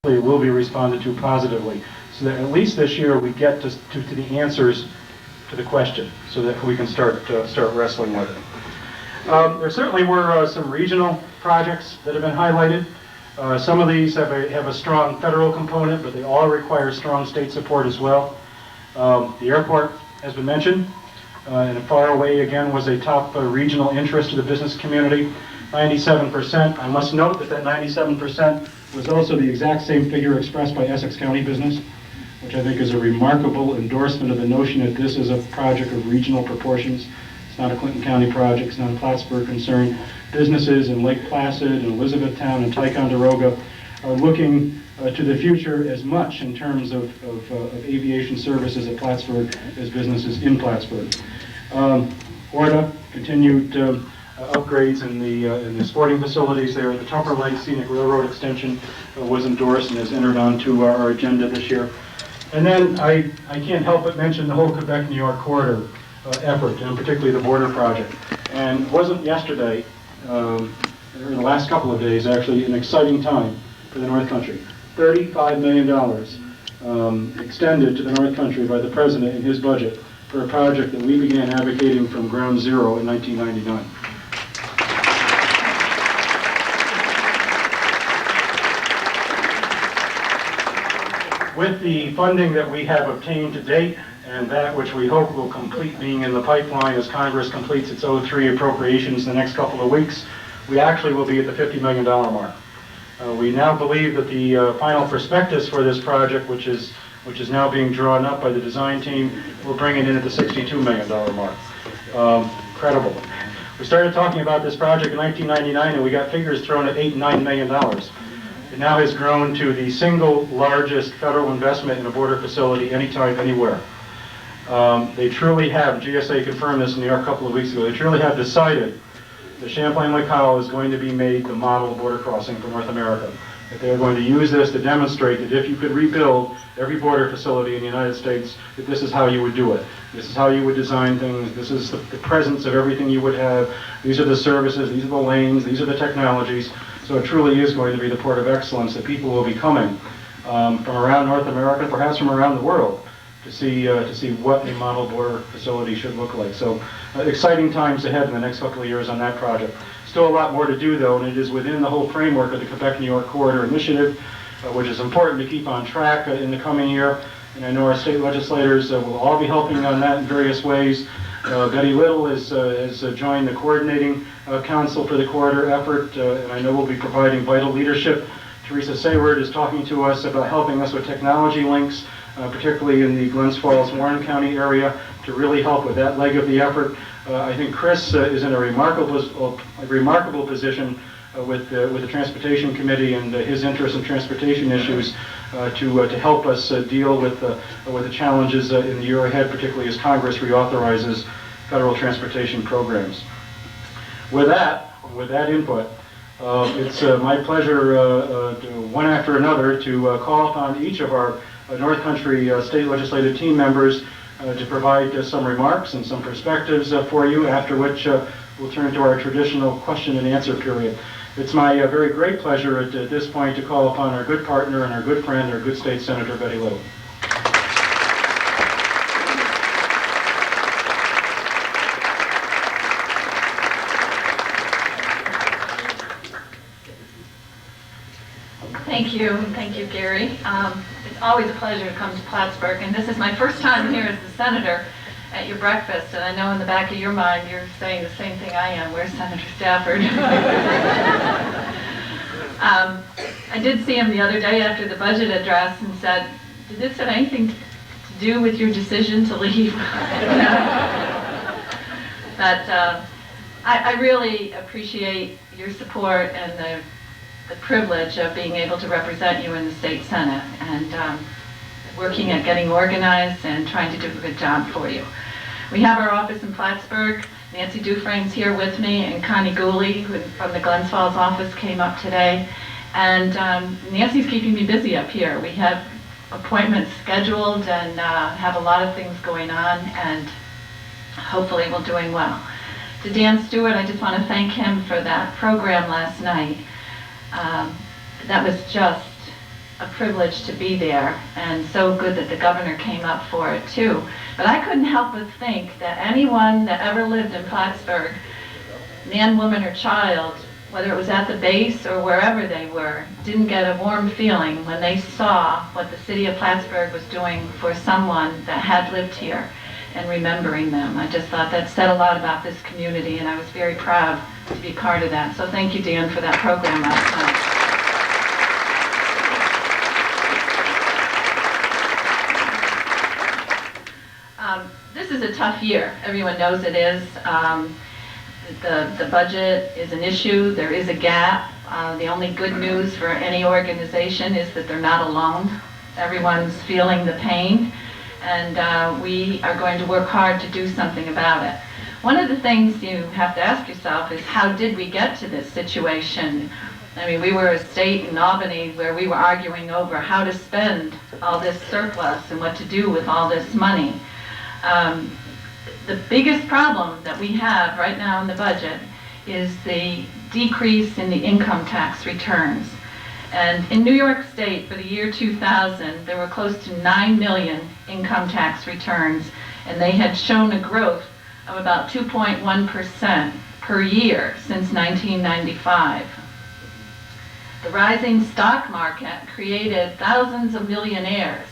will be responded to positively, so that at least this year we get to the answers to the question, so that we can start wrestling with it. There certainly were some regional projects that have been highlighted. Some of these have a strong federal component, but they all require strong state support as well. The airport has been mentioned, and far away again was a top regional interest to the business community. 97%. I must note that 97% was also the exact same figure expressed by Essex County Business, which I think is a remarkable endorsement of the notion that this is a project of regional proportions. It's not a Clinton County project, it's not a Plattsburgh concern. Businesses in Lake Placid and Elizabethtown and Ticonderoga are looking to the future as much in terms of aviation services at Plattsburgh as businesses in Plattsburgh. ORDA continued upgrades in the sporting facilities there. The Tupper Lake Scenic Railroad extension was endorsed and has entered onto our agenda this year. And then I can't help but mention the whole Quebec-New York corridor effort, and particularly the border project. And it wasn't yesterday, or the last couple of days actually, an exciting time for the North Country. $35 million extended to the North Country by the President in his budget for a project that we began advocating from ground zero in 1999. With the funding that we have obtained to date, and that which we hope will complete being in the pipeline as Congress completes its 03 appropriations in the next couple of weeks, we actually will be at the $50 million mark. We now believe that the final prospectus for this project, which is now being drawn up by the design team, will bring it in at the $62 million mark. Incredible. We started talking about this project in 1999, and we got figures thrown at $8 and $9 million. It now has grown to the single largest federal investment in a border facility anytime, anywhere. They truly have, GSA confirmed this in New York a couple of weeks ago, they truly have decided that Champlain-Lake Powell is going to be made the model border crossing for North America. That they're going to use this to demonstrate that if you could rebuild every border facility in the United States, that this is how you would do it. This is how you would design things. This is the presence of everything you would have. These are the services, these are the lanes, these are the technologies. So it truly is going to be the port of excellence that people will be coming from around North America, perhaps from around the world, to see what a model border facility should look like. So exciting times ahead in the next couple of years on that project. Still a lot more to do though, and it is within the whole framework of the Quebec-New York Corridor Initiative, which is important to keep on track in the coming year. And I know our state legislators will all be helping on that in various ways. Betty Little has joined the coordinating council for the corridor effort, and I know we'll be providing vital leadership. Teresa Sayward is talking to us about helping us with technology links, particularly in the Glens Falls, Warren County area, to really help with that leg of the effort. I think Chris is in a remarkable position with the Transportation Committee and his interest in transportation issues to help us deal with the challenges in the year ahead, particularly as Congress reauthorizes federal transportation programs. With that input, it's my pleasure, one after another, to call upon each of our North Country state legislative team members to provide some remarks and some perspectives for you, after which we'll turn to our traditional question and answer period. It's my very great pleasure at this point to call upon our good partner and our good friend, our good state senator, Betty Little. Thank you, Gary. It's always a pleasure to come to Plattsburgh, and this is my first time here as the senator at your breakfast, and I know in the back of your mind you're saying the same thing I am. Where's Senator Stafford? I did see him the other day after the budget address and said, did this have anything to do with your decision to leave? But I really appreciate your support and the privilege of being able to represent you in the state senate and working at getting organized and trying to do a good job for you. We have our office in Plattsburgh. Nancy Dufresne's here with me, and Connie Gooley, who from the Glens Falls office, came up today. And Nancy's keeping me busy up here. We have appointments scheduled and have a lot of things going on, and hopefully we're doing well. To Dan Stewart, I just want to thank him for that program last night. That was just a privilege to be there, and so good that the governor came up for it too. But I couldn't help but think that anyone that ever lived in Plattsburgh, man, woman, or child, whether it was at the base or wherever they were, didn't get a warm feeling when they saw what the city of Plattsburgh was doing for someone that had lived here and remembering them. I just thought that said a lot about this community, and I was very proud to be part of that. So thank you, Dan, for that program last night. This is a tough year. Everyone knows it is. The budget is an issue. There is a gap. The only good news for any organization is that they're not alone. Everyone's feeling the pain, and we are going to work hard to do something about it. One of the things you have to ask yourself is, how did we get to this situation? I mean, we were a state in Albany where we were arguing over how to spend all this surplus and what to do with all this money. The biggest problem that we have right now in the budget is the decrease in the income tax returns. And in New York State for the year 2000, there were close to 9 million income tax returns, and they had shown a growth of about 2.1% per year since 1995. The rising stock market created thousands of millionaires.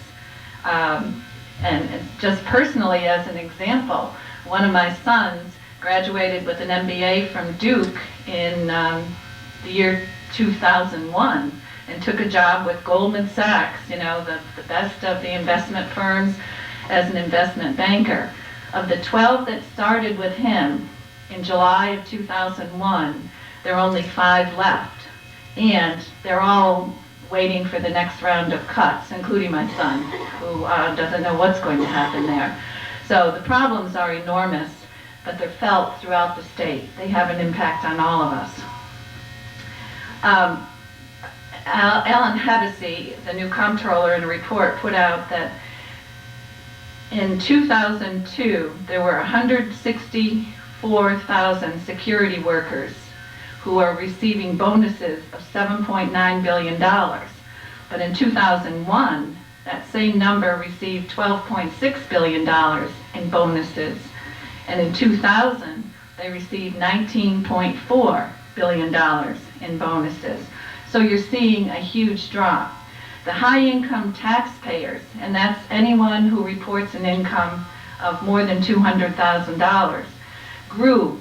And just personally, as an example, one of my sons graduated with an MBA from Duke in the year 2001 and took a job with Goldman Sachs, you know, the best of the investment firms, as an investment banker. Of the 12 that started with him in July of 2001, there are only 5 left. And they're all waiting for the next round of cuts, including my son, who doesn't know what's going to happen there. So the problems are enormous, but they're felt throughout the state. They have an impact on all of us. Alan Hevesy, the new comptroller, in a report put out that in 2002, there were 164,000 security workers who are receiving bonuses of $7.9 billion. But in 2001, that same number received $12.6 billion in bonuses. And in 2000, they received $19.4 billion in bonuses. So you're seeing a huge drop. The high-income taxpayers, and that's anyone who reports an income of more than $200,000, grew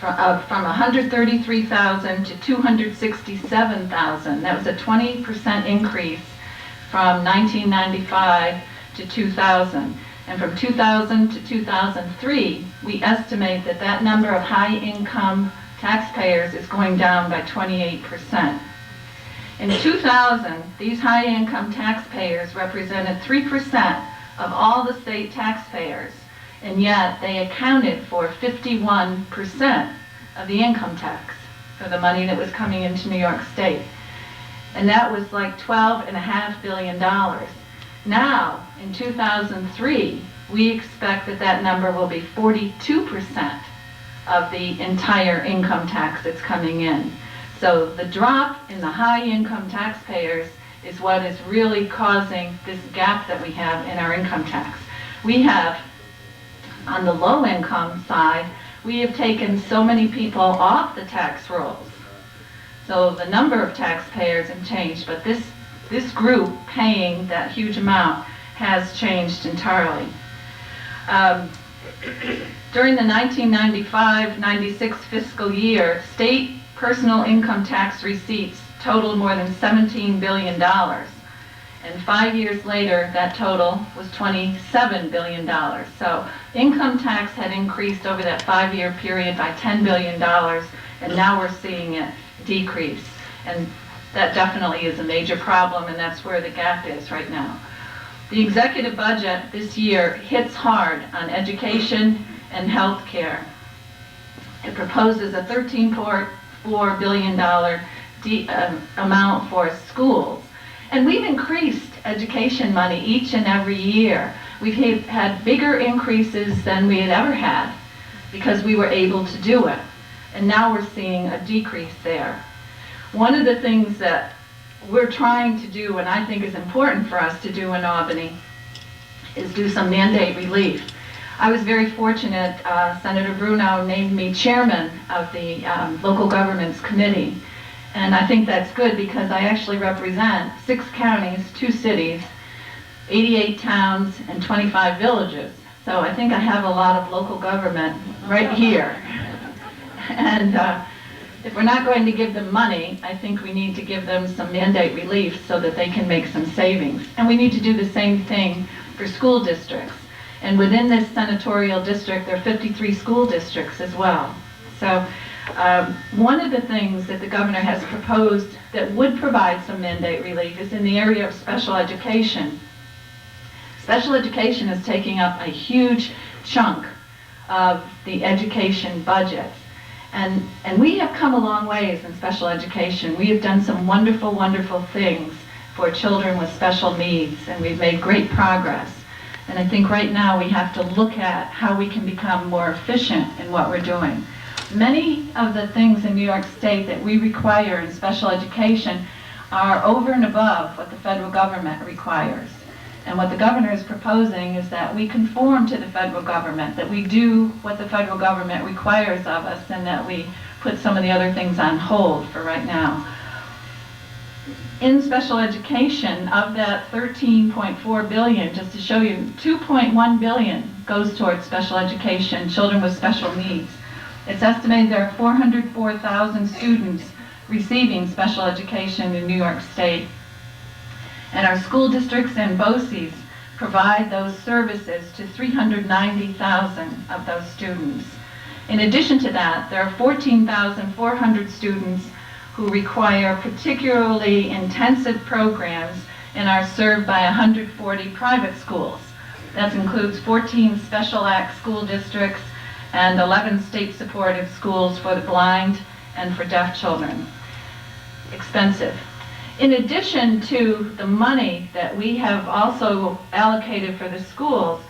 from 133,000 to 267,000. That was a 20% increase from 1995 to 2000. And from 2000 to 2003, we estimate that that number of high-income taxpayers is going down by 28%. In 2000, these high-income taxpayers represented 3% of all the state taxpayers, and yet they accounted for 51% of the income tax for the money that was coming into New York State. And that was like $12.5 billion. Now, in 2003, we expect that that number will be 42% of the entire income tax that's coming in. So the drop in the high-income taxpayers is what is really causing this gap that we have in our income tax. We have, on the low-income side, we have taken so many people off the tax rolls. So the number of taxpayers have changed, but this group paying that huge amount has changed entirely. During the 1995-96 fiscal year, state personal income tax receipts totaled more than $17 billion. And 5 years later, that total was $27 billion. So income tax had increased over that 5-year period by $10 billion, and now we're seeing it decrease. And that definitely is a major problem, and that's where the gap is right now. The executive budget this year hits hard on education and health care. It proposes a $13.4 billion amount for schools. And we've increased education money each and every year. We've had bigger increases than we had ever had because we were able to do it. And now we're seeing a decrease there. One of the things that we're trying to do, and I think is important for us to do in Albany, is do some mandate relief. I was very fortunate, Senator Bruno named me chairman of the local governments committee. And I think that's good because I actually represent 6 counties, 2 cities, 88 towns, and 25 villages. So I think I have a lot of local government right here. And if we're not going to give them money, I think we need to give them some mandate relief so that they can make some savings. And we need to do the same thing for school districts. And within this senatorial district, there are 53 school districts as well. So one of the things that the governor has proposed that would provide some mandate relief is in the area of special education. Special education is taking up a huge chunk of the education budget. And we have come a long ways in special education. We have done some wonderful, wonderful things for children with special needs, and we've made great progress. And I think right now we have to look at how we can become more efficient in what we're doing. Many of the things in New York State that we require in special education are over and above what the federal government requires. And what the governor is proposing is that we conform to the federal government, that we do what the federal government requires of us, and that we put some of the other things on hold for right now. In special education, of that $13.4 billion, just to show you, $2.1 billion goes towards special education, children with special needs. It's estimated there are 404,000 students receiving special education in New York State. And our school districts and BOCES provide those services to 390,000 of those students. In addition to that, there are 14,400 students who require particularly intensive programs and are served by 140 private schools. That includes 14 special act school districts and 11 state-supported schools for the blind and for deaf children. Expensive. In addition to the money that we have also allocated for the schools,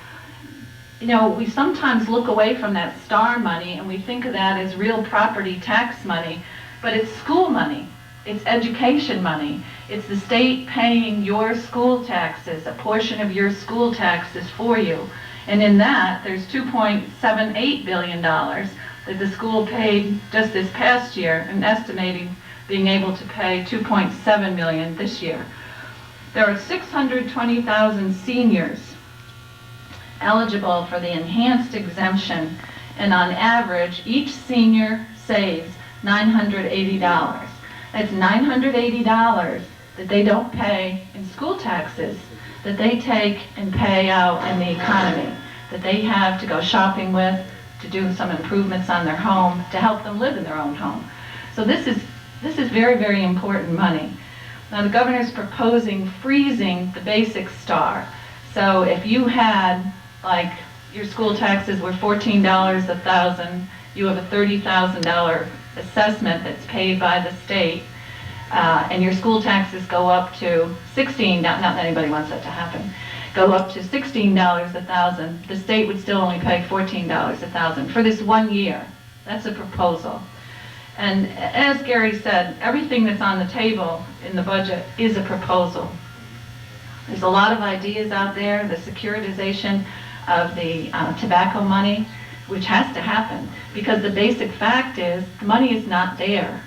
you know, we sometimes look away from that STAR money and we think of that as real property tax money, but it's school money, it's education money, it's the state paying your school taxes, a portion of your school taxes for you. And in that, there's $2.78 billion that the school paid just this past year, and estimating being able to pay $2.7 million this year. There are 620,000 seniors eligible for the enhanced exemption, and on average, each senior saves $980. That's $980 that they don't pay in school taxes, that they take and pay out in the economy, that they have to go shopping with, to do some improvements on their home, to help them live in their own home. So this is very, very important money. Now the governor's proposing freezing the basic STAR. So if you had, like, your school taxes were $14 a thousand, you have a $30,000 assessment that's paid by the state, and your school taxes go up to $16, not that anybody wants that to happen, go up to $16 a thousand, the state would still only pay $14 a thousand for this 1 year. That's a proposal. And as Gary said, everything that's on the table in the budget is a proposal. There's a lot of ideas out there, the securitization of the tobacco money, which has to happen, because the basic fact is the money is not there.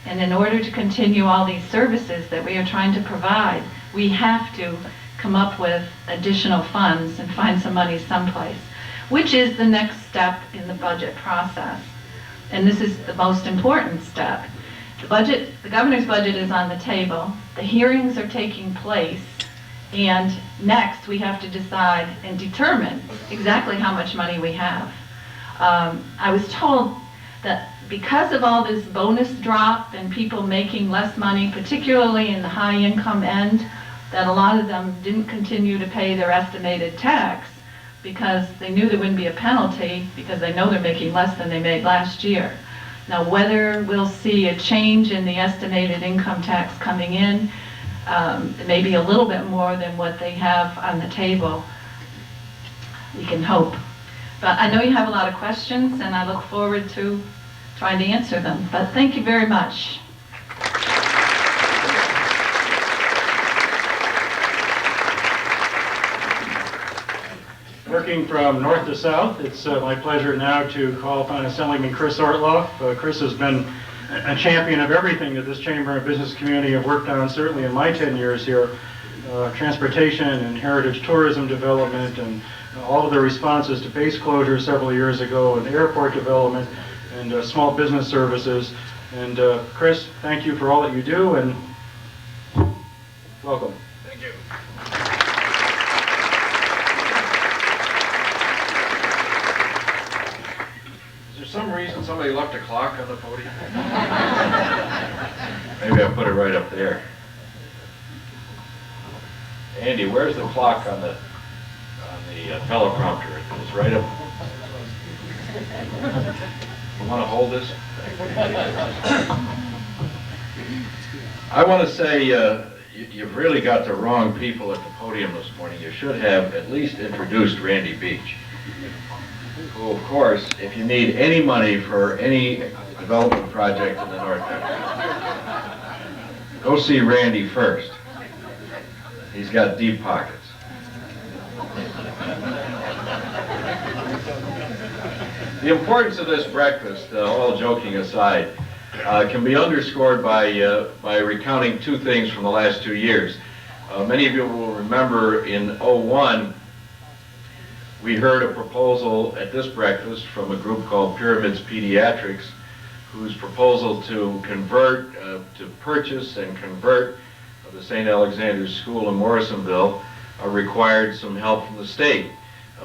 And in order to continue all these services that we are trying to provide, we have to come up with additional funds and find some money someplace, which is the next step in the budget process. And this is the most important step. The governor's budget is on the table, the hearings are taking place, and next we have to decide and determine exactly how much money we have. I was told that because of all this bonus drop and people making less money, particularly in the high income end, that a lot of them didn't continue to pay their estimated tax because they knew there wouldn't be a penalty because they know they're making less than they made last year. Now whether we'll see a change in the estimated income tax coming in, maybe a little bit more than what they have on the table, we can hope. But I know you have a lot of questions and I look forward to trying to answer them. But thank you very much. Working from north to south, it's my pleasure now to call upon Assemblyman Chris Ortloff. Chris has been a champion of everything that this Chamber and business community have worked on, certainly in my 10 years here. Transportation and heritage tourism development and all of the responses to base closure several years ago and airport development and small business services. And Chris, thank you for all that you do and welcome. Thank you. Is there some reason somebody left a clock on the podium? Maybe I'll put it right up there. Andy, where's the clock on the teleprompter? It's right up. You want to hold this? I want to say you've really got the wrong people at the podium this morning. You should have at least introduced Randy Beach, who, of course, if you need any money for any development project in the North Country, go see Randy first. He's got deep pockets. The importance of this breakfast, all joking aside, can be underscored by recounting two things from the last 2 years. Many of you will remember in '01, we heard a proposal at this breakfast from a group called Pyramids Pediatrics, whose proposal to convert, to purchase and convert the St. Alexander's School in Morrisonville required some help from the state.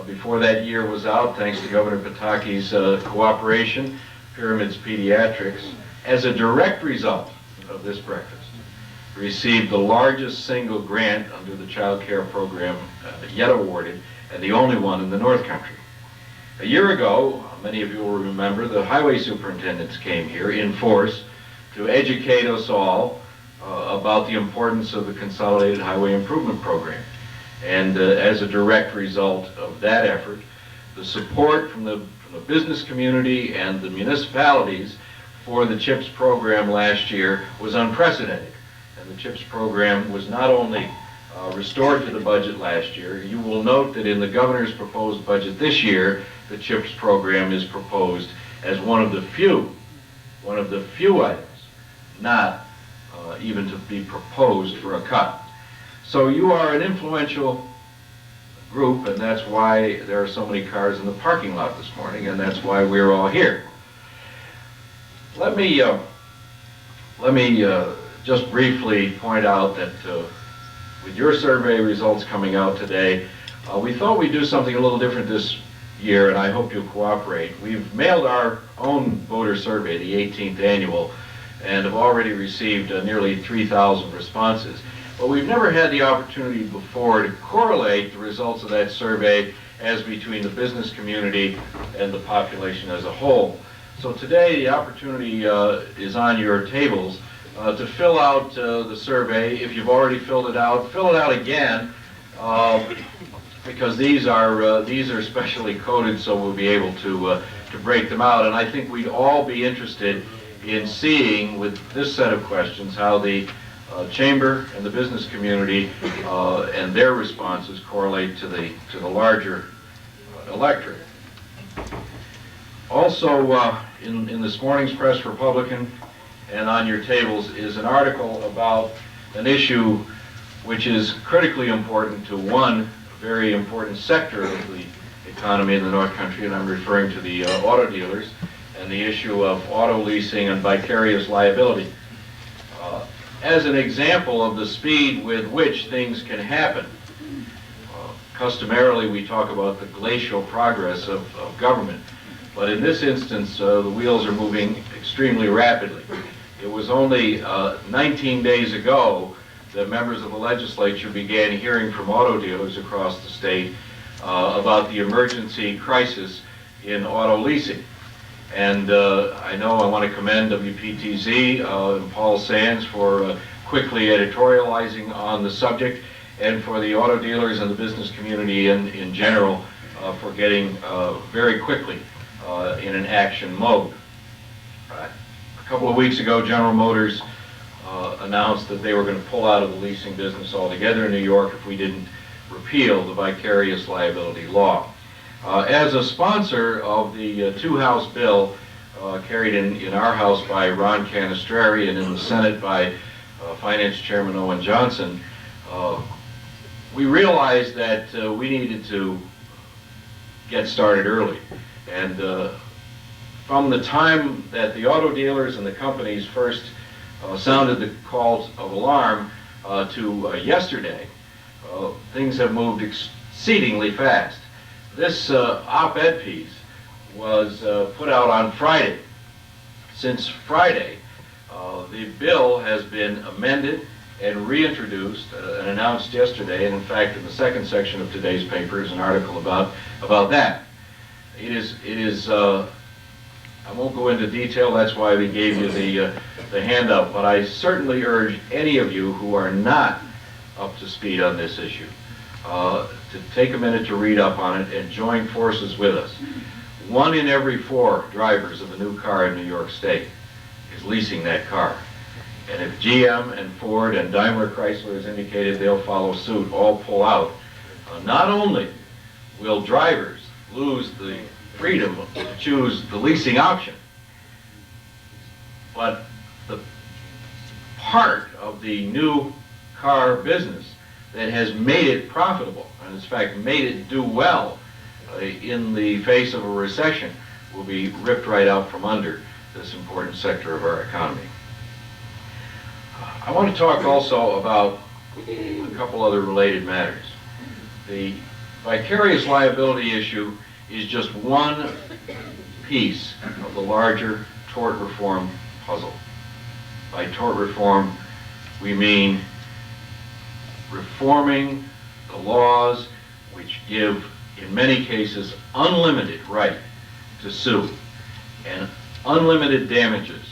Before that year was out, thanks to Governor Pataki's cooperation, Pyramids Pediatrics, as a direct result of this breakfast, received the largest single grant under the child care program yet awarded, and the only one in the North Country. A year ago, many of you will remember, the highway superintendents came here in force to educate us all about the importance of the Consolidated Highway Improvement Program. And as a direct result of that effort, the support from the business community and the municipalities for the CHIPS program last year was unprecedented. And the CHIPS program was not only restored to the budget last year, you will note that in the governor's proposed budget this year, the CHIPS program is proposed as one of the few items not even to be proposed for a cut. So you are an influential group, and that's why there are so many cars in the parking lot this morning, and that's why we're all here. Let me just briefly point out that with your survey results coming out today, we thought we'd do something a little different this year, and I hope you'll cooperate. We've mailed our own voter survey, the 18th annual, and have already received nearly 3,000 responses. But we've never had the opportunity before to correlate the results of that survey as between the business community and the population as a whole. So today the opportunity is on your tables to fill out the survey. If you've already filled it out, fill it out again, because these are specially coded, so we'll be able to break them out. And I think we'd all be interested in seeing with this set of questions how the Chamber and the business community and their responses correlate to the larger electorate. Also, in this morning's Press Republican and on your tables is an article about an issue which is critically important to one very important sector of the economy in the North Country, and I'm referring to the auto dealers and the issue of auto leasing and vicarious liability. As an example of the speed with which things can happen, customarily we talk about the glacial progress of government, but in this instance the wheels are moving extremely rapidly. It was only 19 days ago that members of the legislature began hearing from auto dealers across the state about the emergency crisis in auto leasing. And I know I want to commend WPTZ and Paul Sands for quickly editorializing on the subject, and for the auto dealers and the business community in general for getting very quickly in an action mode. A couple of weeks ago, General Motors announced that they were going to pull out of the leasing business altogether in New York if we didn't repeal the vicarious liability law. As a sponsor of the two-house bill carried in our House by Ron Canestrari and in the Senate by Finance Chairman Owen Johnson, we realized that we needed to get started early. And from the time that the auto dealers and the companies first sounded the calls of alarm to yesterday, things have moved exceedingly fast. This op-ed piece was put out on Friday. Since Friday, the bill has been amended and reintroduced and announced yesterday, and in fact in the second section of today's paper is an article about that. It is I won't go into detail, that's why we gave you the handout, but I certainly urge any of you who are not up to speed on this issue to take a minute to read up on it and join forces with us. 1 in every 4 drivers of a new car in New York State is leasing that car. And if GM and Ford and Daimler Chrysler has indicated they'll follow suit, all pull out, not only will drivers lose the freedom to choose the leasing option, but the part of the new car business that has made it profitable, and in fact made it do well in the face of a recession, will be ripped right out from under this important sector of our economy. I want to talk also about a couple other related matters. The vicarious liability issue is just one piece of the larger tort reform puzzle. By tort reform, we mean reforming the laws which give, in many cases, unlimited right to sue and unlimited damages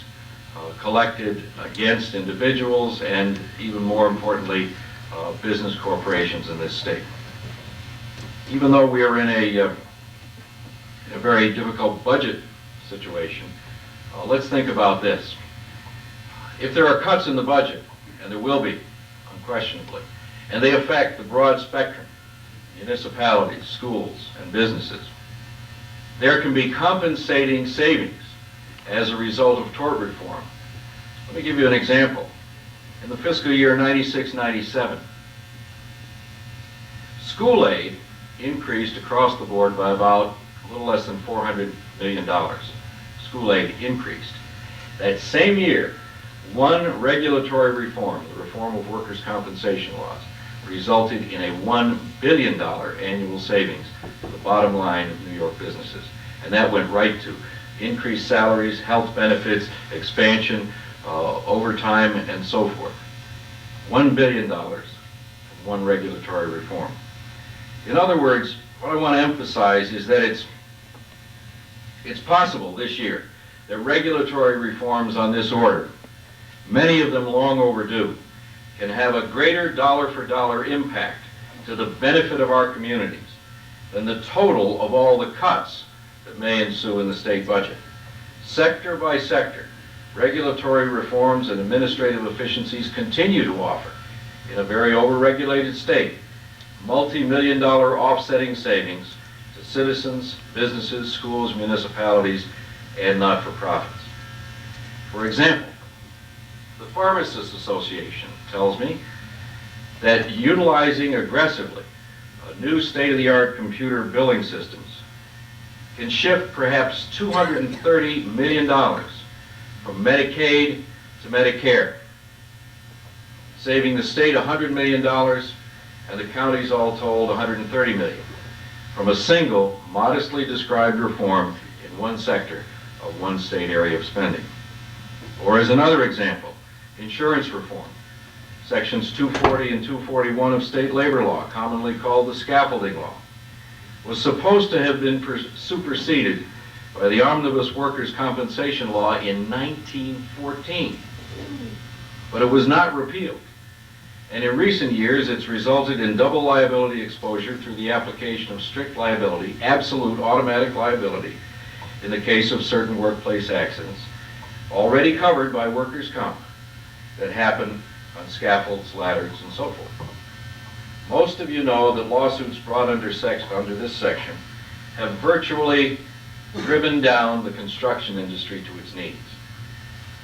collected against individuals and, even more importantly, business corporations in this state. Even though we are in a very difficult budget situation, let's think about this. If there are cuts in the budget, and there will be, unquestionably, and they affect the broad spectrum, municipalities, schools, and businesses, there can be compensating savings as a result of tort reform. Let me give you an example. In the fiscal year 96-97, school aid increased across the board by about a little less than $400 million. School aid increased. That same year, one regulatory reform, the reform of workers' compensation laws, resulted in a $1 billion annual savings to the bottom line of New York businesses. And that went right to increased salaries, health benefits, expansion, overtime, and so forth. $1 billion from one regulatory reform. In other words, what I want to emphasize is that it's possible this year that regulatory reforms on this order, many of them long overdue, can have a greater dollar-for-dollar impact to the benefit of our communities than the total of all the cuts that may ensue in the state budget. Sector by sector, regulatory reforms and administrative efficiencies continue to offer, in a very overregulated state, multi-million-dollar offsetting savings to citizens, businesses, schools, municipalities, and not-for-profits. For example, the Pharmacists Association tells me that utilizing aggressively new state-of-the-art computer billing systems can shift perhaps $230 million from Medicaid to Medicare, saving the state $100 million and the counties all told $130 million from a single, modestly described reform in one sector of one state area of spending. Or as another example, insurance reform. Sections 240 and 241 of state labor law, commonly called the scaffolding law, was supposed to have been superseded by the Omnibus Workers' Compensation Law in 1914. But it was not repealed. And in recent years, it's resulted in double liability exposure through the application of strict liability, absolute automatic liability, in the case of certain workplace accidents, already covered by workers' comp, that happen on scaffolds, ladders, and so forth. Most of you know that lawsuits brought under this section have virtually driven down the construction industry to its knees.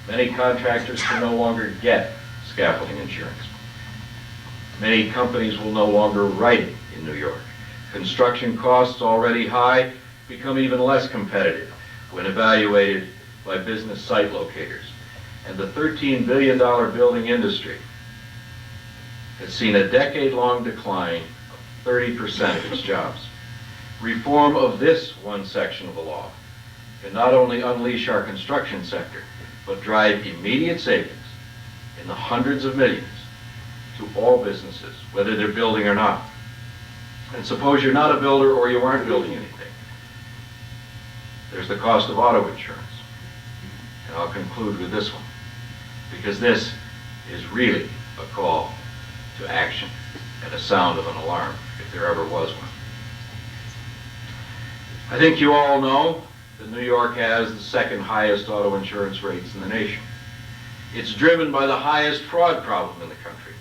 Many contractors can no longer get scaffolding insurance. Many companies will no longer write it in New York. Construction costs, already high, become even less competitive when evaluated by business site locators. And the $13 billion building industry has seen a decade-long decline of 30% of its jobs. Reform of this one section of the law can not only unleash our construction sector, but drive immediate savings in the hundreds of millions to all businesses, whether they're building or not. And suppose you're not a builder or you aren't building anything. There's the cost of auto insurance. And I'll conclude with this one, because this is really a call to action and a sound of an alarm, if there ever was one. I think you all know that New York has the second highest auto insurance rates in the nation. It's driven by the highest fraud problem in the country.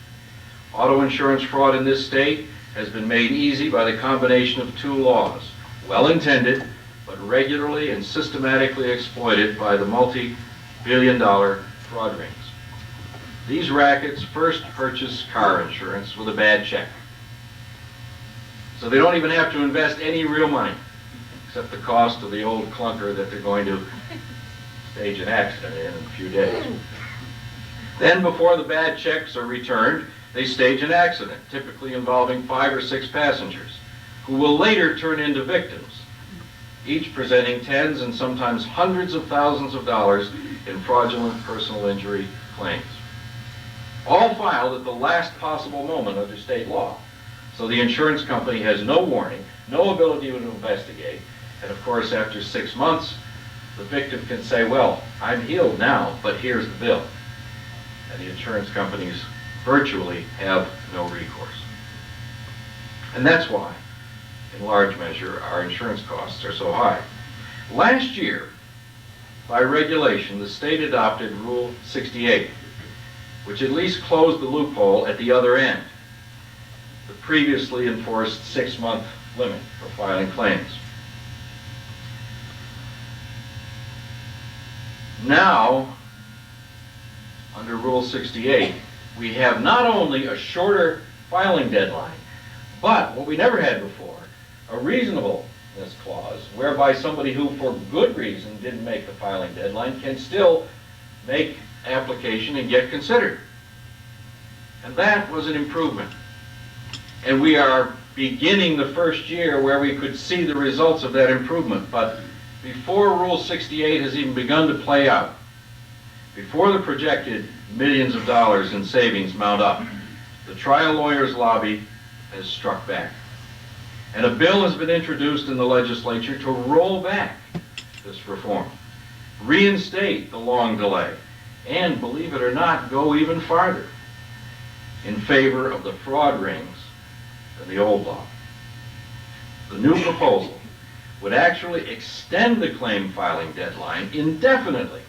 Auto insurance fraud in this state has been made easy by the combination of two laws, well-intended, but regularly and systematically exploited by the multi-billion-dollar fraud rings. These rackets first purchase car insurance with a bad check. So they don't even have to invest any real money, except the cost of the old clunker that they're going to stage an accident in a few days. Then, before the bad checks are returned, they stage an accident, typically involving 5 or 6 passengers, who will later turn into victims, each presenting tens and sometimes hundreds of thousands of dollars in fraudulent personal injury claims. All filed at the last possible moment under state law. So the insurance company has no warning, no ability to investigate, and of course after 6 months, the victim can say, well, I'm healed now, but here's the bill. And the insurance companies virtually have no recourse. And that's why, in large measure, our insurance costs are so high. Last year, by regulation, the state adopted Rule 68, which at least closed the loophole at the other end, the previously enforced 6-month limit for filing claims. Now, under Rule 68, we have not only a shorter filing deadline, but what we never had before, a reasonableness clause, whereby somebody who for good reason didn't make the filing deadline can still make application and get considered. And that was an improvement. And we are beginning the first year where we could see the results of that improvement. But before Rule 68 has even begun to play out, before the projected millions of dollars in savings mount up, the trial lawyers' lobby has struck back. And a bill has been introduced in the legislature to roll back this reform, reinstate the long delay, and, believe it or not, go even farther in favor of the fraud rings than the old law. The new proposal would actually extend the claim filing deadline indefinitely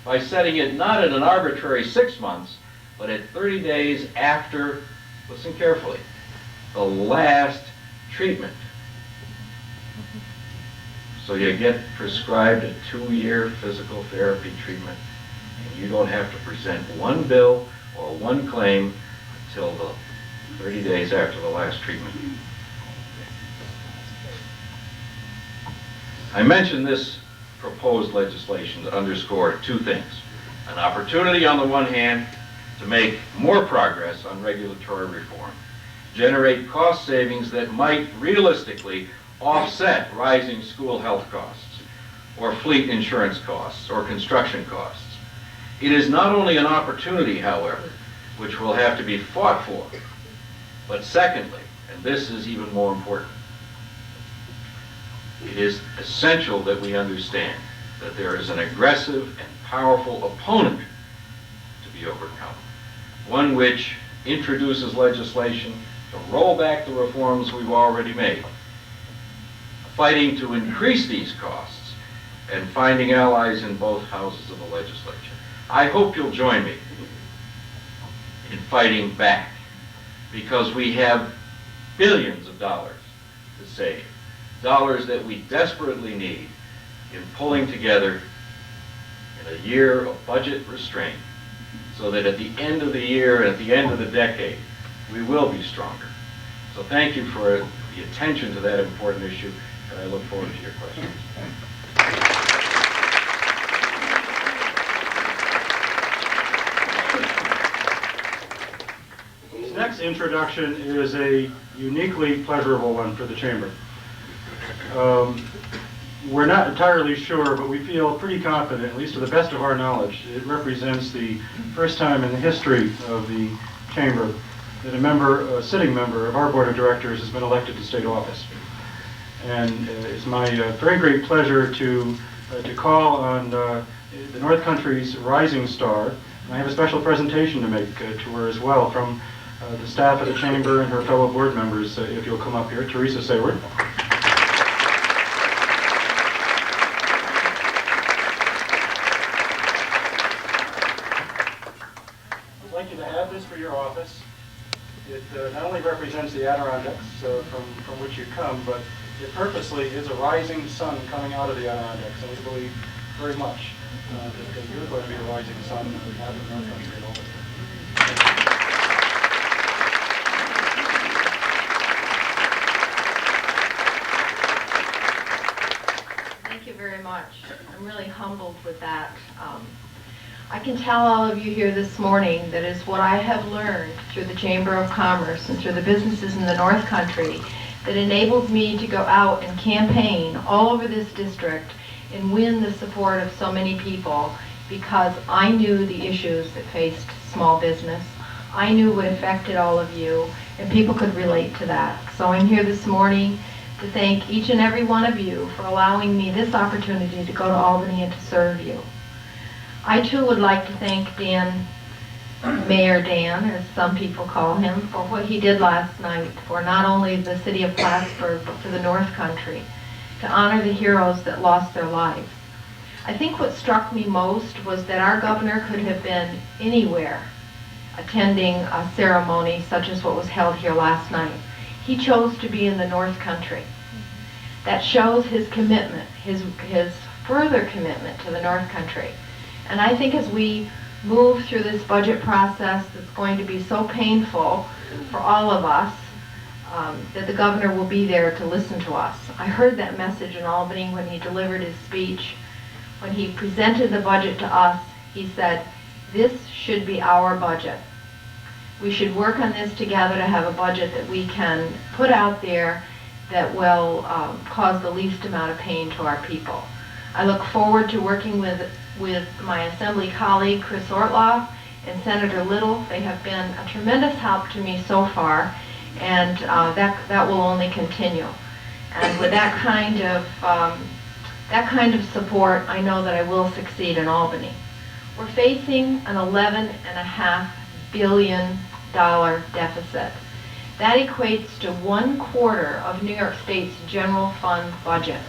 by setting it not at an arbitrary 6 months, but at 30 days after, listen carefully, the last treatment. So you get prescribed a 2-year physical therapy treatment, and you don't have to present one bill or one claim until the 30 days after the last treatment. I mentioned this proposed legislation to underscore 2 things. An opportunity on the one hand to make more progress on regulatory reform, generate cost savings that might realistically offset rising school health costs, or fleet insurance costs, or construction costs. It is not only an opportunity, however, which will have to be fought for, but secondly, and this is even more important, it is essential that we understand that there is an aggressive and powerful opponent to be overcome, one which introduces legislation to roll back the reforms we've already made, fighting to increase these costs, and finding allies in both houses of the legislature. I hope you'll join me in fighting back, because we have billions of dollars to save. dollars that we desperately need in pulling together in a year of budget restraint, so that at the end of the year and at the end of the decade, we will be stronger. So thank you for the attention to that important issue, and I look forward to your questions. This next introduction is a uniquely pleasurable one for the Chamber. We're not entirely sure, but we feel pretty confident, at least to the best of our knowledge, it represents the first time in the history of the Chamber that a sitting member of our Board of Directors has been elected to state office. And it's my very great pleasure to call on the North Country's rising star. And I have a special presentation to make to her as well from the staff of the Chamber and her fellow board members, if you'll come up here. Teresa Sayward. I'd like you to have this for your office. It not only represents the Adirondacks from which you come, but it purposely is a rising sun coming out of the Adirondacks, and we believe very much that you're going to be a rising sun out of the North Country and over. Thank you very much. I'm really humbled with that. I can tell all of you here this morning that is what I have learned through the Chamber of Commerce and through the businesses in the North Country that enabled me to go out and campaign all over this district and win the support of so many people, because I knew the issues that faced small business. I knew what affected all of you, and people could relate to that. So I'm here this morning to thank each and every one of you for allowing me this opportunity to go to Albany and to serve you. I too would like to thank Dan, Mayor Dan, as some people call him, for what he did last night for not only the city of Plattsburgh, but for the North Country, to honor the heroes that lost their lives. I think what struck me most was that our governor could have been anywhere attending a ceremony such as what was held here last night. He chose to be in the North Country. That shows his commitment, his further commitment to the North Country. And I think as we move through this budget process that's going to be so painful for all of us, that the governor will be there to listen to us. I heard that message in Albany when he delivered his speech. When he presented the budget to us, he said, this should be our budget. We should work on this together to have a budget that we can put out there that will cause the least amount of pain to our people. I look forward to working with my Assembly colleague, Chris Ortloff, and Senator Little. They have been a tremendous help to me so far, and that will only continue. And with that kind of support, I know that I will succeed in Albany. We're facing an $11.5 billion deficit. That equates to 1/4 of New York State's general fund budget.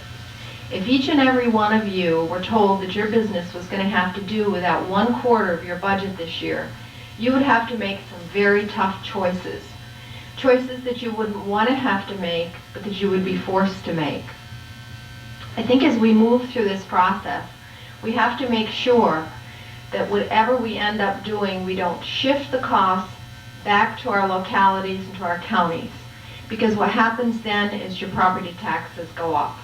If each and every one of you were told that your business was going to have to do without 1/4 of your budget this year, you would have to make some very tough choices. Choices that you wouldn't want to have to make, but that you would be forced to make. I think as we move through this process, we have to make sure that whatever we end up doing, we don't shift the costs back to our localities and to our counties. Because what happens then is your property taxes go up.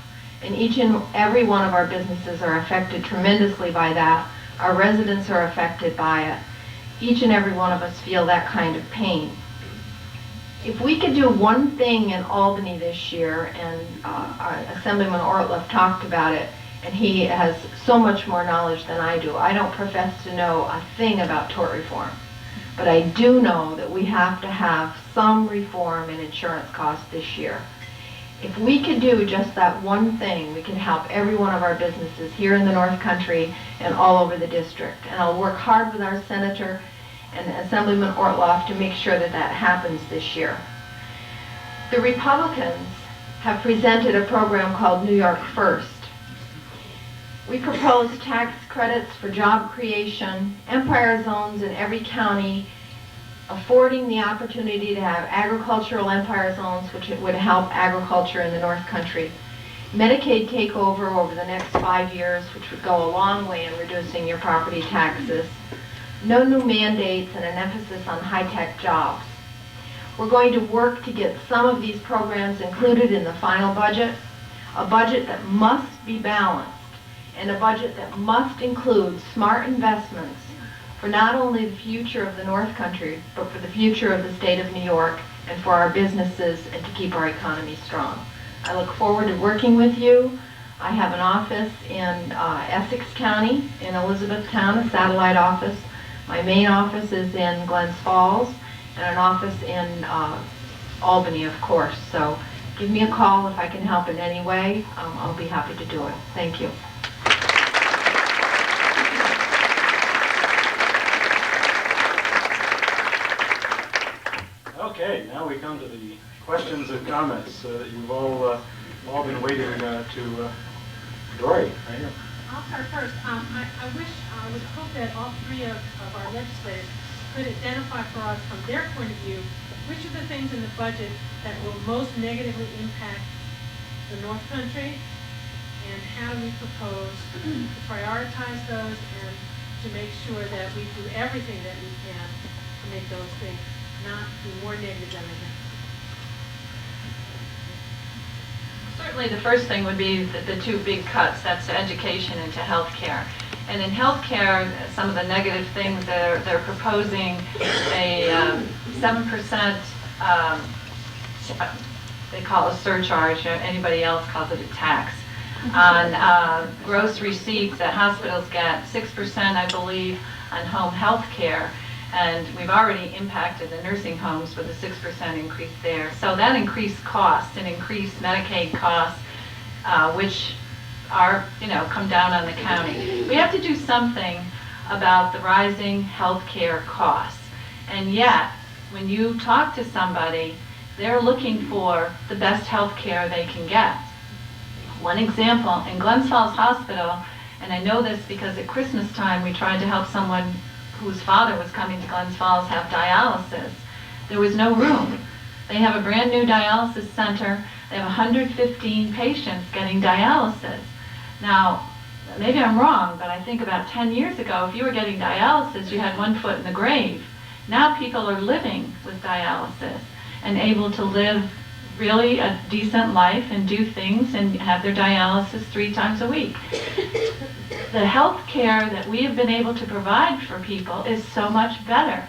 And each and every one of our businesses are affected tremendously by that. Our residents are affected by it. Each and every one of us feel that kind of pain. If we could do one thing in Albany this year, and Assemblyman Ortloff talked about it, and he has so much more knowledge than I do. I don't profess to know a thing about tort reform, but I do know that we have to have some reform in insurance costs this year. If we could do just that one thing, we can help every one of our businesses here in the North Country and all over the district. And I'll work hard with our Senator and Assemblyman Ortloff to make sure that that happens this year. The Republicans have presented a program called New York First. We propose tax credits for job creation, empire zones in every county, affording the opportunity to have agricultural empire zones, which would help agriculture in the North Country. Medicaid takeover over the next 5 years, which would go a long way in reducing your property taxes. No new mandates and an emphasis on high-tech jobs. We're going to work to get some of these programs included in the final budget, a budget that must be balanced, and a budget that must include smart investments for not only the future of the North Country, but for the future of the state of New York and for our businesses and to keep our economy strong. I look forward to working with you. I have an office in Essex County, in Elizabethtown, a satellite office. My main office is in Glens Falls, and an office in Albany, of course. So give me a call if I can help in any way. I'll be happy to do it. Thank you. Okay, now we come to the questions and comments that you've all been waiting to. Dory, right here. I'll start first. I would hope that all three of our legislators could identify for us from their point of view which of the things in the budget that will most negatively impact the North Country, and how do we propose to prioritize those and to make sure that we do everything that we can to make those things not be more negative than they have. Certainly the first thing would be the two big cuts, that's education and to healthcare. And in healthcare, some of the negative things they're proposing a 7%, they call it a surcharge, anybody else calls it a tax, on gross receipts that hospitals get, 6% I believe on home health care. And we've already impacted the nursing homes with a 6% increase there. So that increased cost and increased Medicaid costs, which are, come down on the county. We have to do something about the rising health care costs. And yet, when you talk to somebody, they're looking for the best health care they can get. One example, in Glens Falls Hospital, and I know this because at Christmas time we tried to help someone whose father was coming to Glens Falls have dialysis. There was no room. They have a brand new dialysis center. They have 115 patients getting dialysis. Now, maybe I'm wrong, but I think about 10 years ago, if you were getting dialysis, you had one foot in the grave. Now people are living with dialysis and able to live really a decent life and do things and have their dialysis 3 times a week. The health care that we have been able to provide for people is so much better.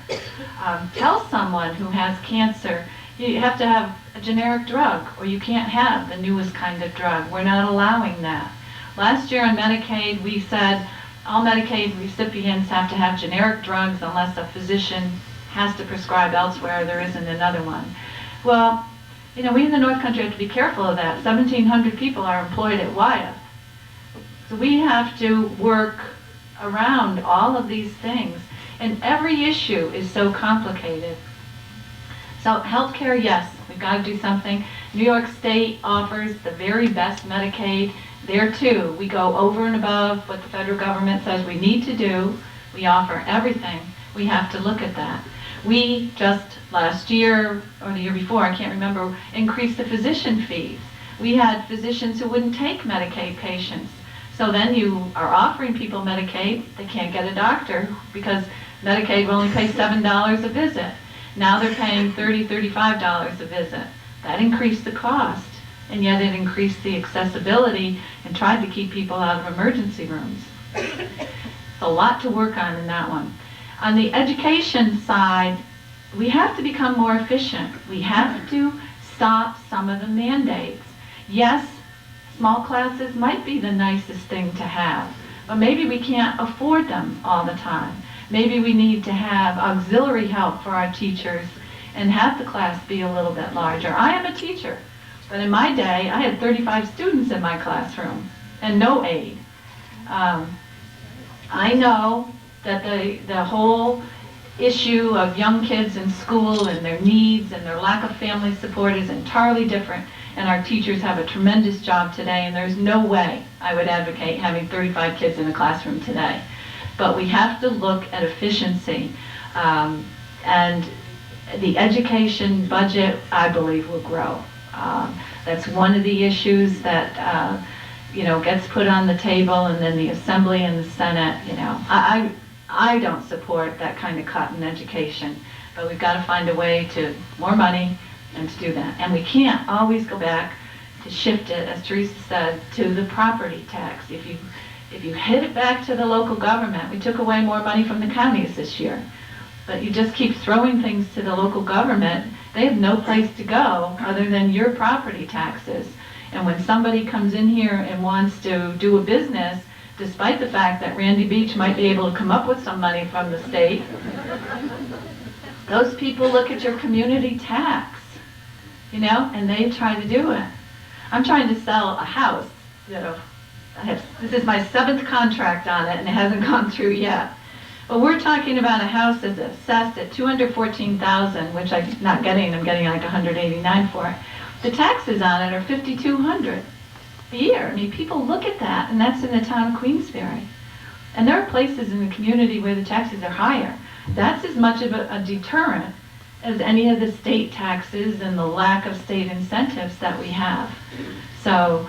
Tell someone who has cancer, you have to have a generic drug or you can't have the newest kind of drug. We're not allowing that. Last year on Medicaid, we said all Medicaid recipients have to have generic drugs unless a physician has to prescribe elsewhere, there isn't another one. Well, we in the North Country have to be careful of that. 1,700 people are employed at Wyeth. So we have to work around all of these things. And every issue is so complicated. So healthcare, yes, we've got to do something. New York State offers the very best Medicaid. There too, we go over and above what the federal government says we need to do. We offer everything. We have to look at that. We just last year, or the year before, I can't remember, increased the physician fees. We had physicians who wouldn't take Medicaid patients. So then you are offering people Medicaid, they can't get a doctor because Medicaid will only pay $7 a visit. Now they're paying $30, $35 a visit. That increased the cost, and yet it increased the accessibility and tried to keep people out of emergency rooms. It's a lot to work on in that one. On the education side, we have to become more efficient. We have to stop some of the mandates. Yes, small classes might be the nicest thing to have, but maybe we can't afford them all the time. Maybe we need to have auxiliary help for our teachers and have the class be a little bit larger. I am a teacher, but in my day, I had 35 students in my classroom and no aid. I know that the whole issue of young kids in school and their needs and their lack of family support is entirely different, and our teachers have a tremendous job today, and there's no way I would advocate having 35 kids in a classroom today. But we have to look at efficiency, and the education budget, I believe, will grow. That's one of the issues that, gets put on the table, and then the Assembly and the Senate, I don't support that kind of cut in education, but we've got to find a way to, more money, and to do that. And we can't always go back to shift it, as Teresa said, to the property tax. If you hit it back to the local government, we took away more money from the counties this year, but you just keep throwing things to the local government, they have no place to go other than your property taxes. And when somebody comes in here and wants to do a business, despite the fact that Randy Beach might be able to come up with some money from the state, those people look at your community tax, and they try to do it. I'm trying to sell a house, this is my 7th contract on it, and it hasn't gone through yet. But we're talking about a house that's assessed at $214,000, which I'm not getting, I'm getting like $189 for it. The taxes on it are $5,200 a year. I mean, people look at that, and that's in the town of Queensbury. And there are places in the community where the taxes are higher. That's as much of a deterrent as any of the state taxes and the lack of state incentives that we have. So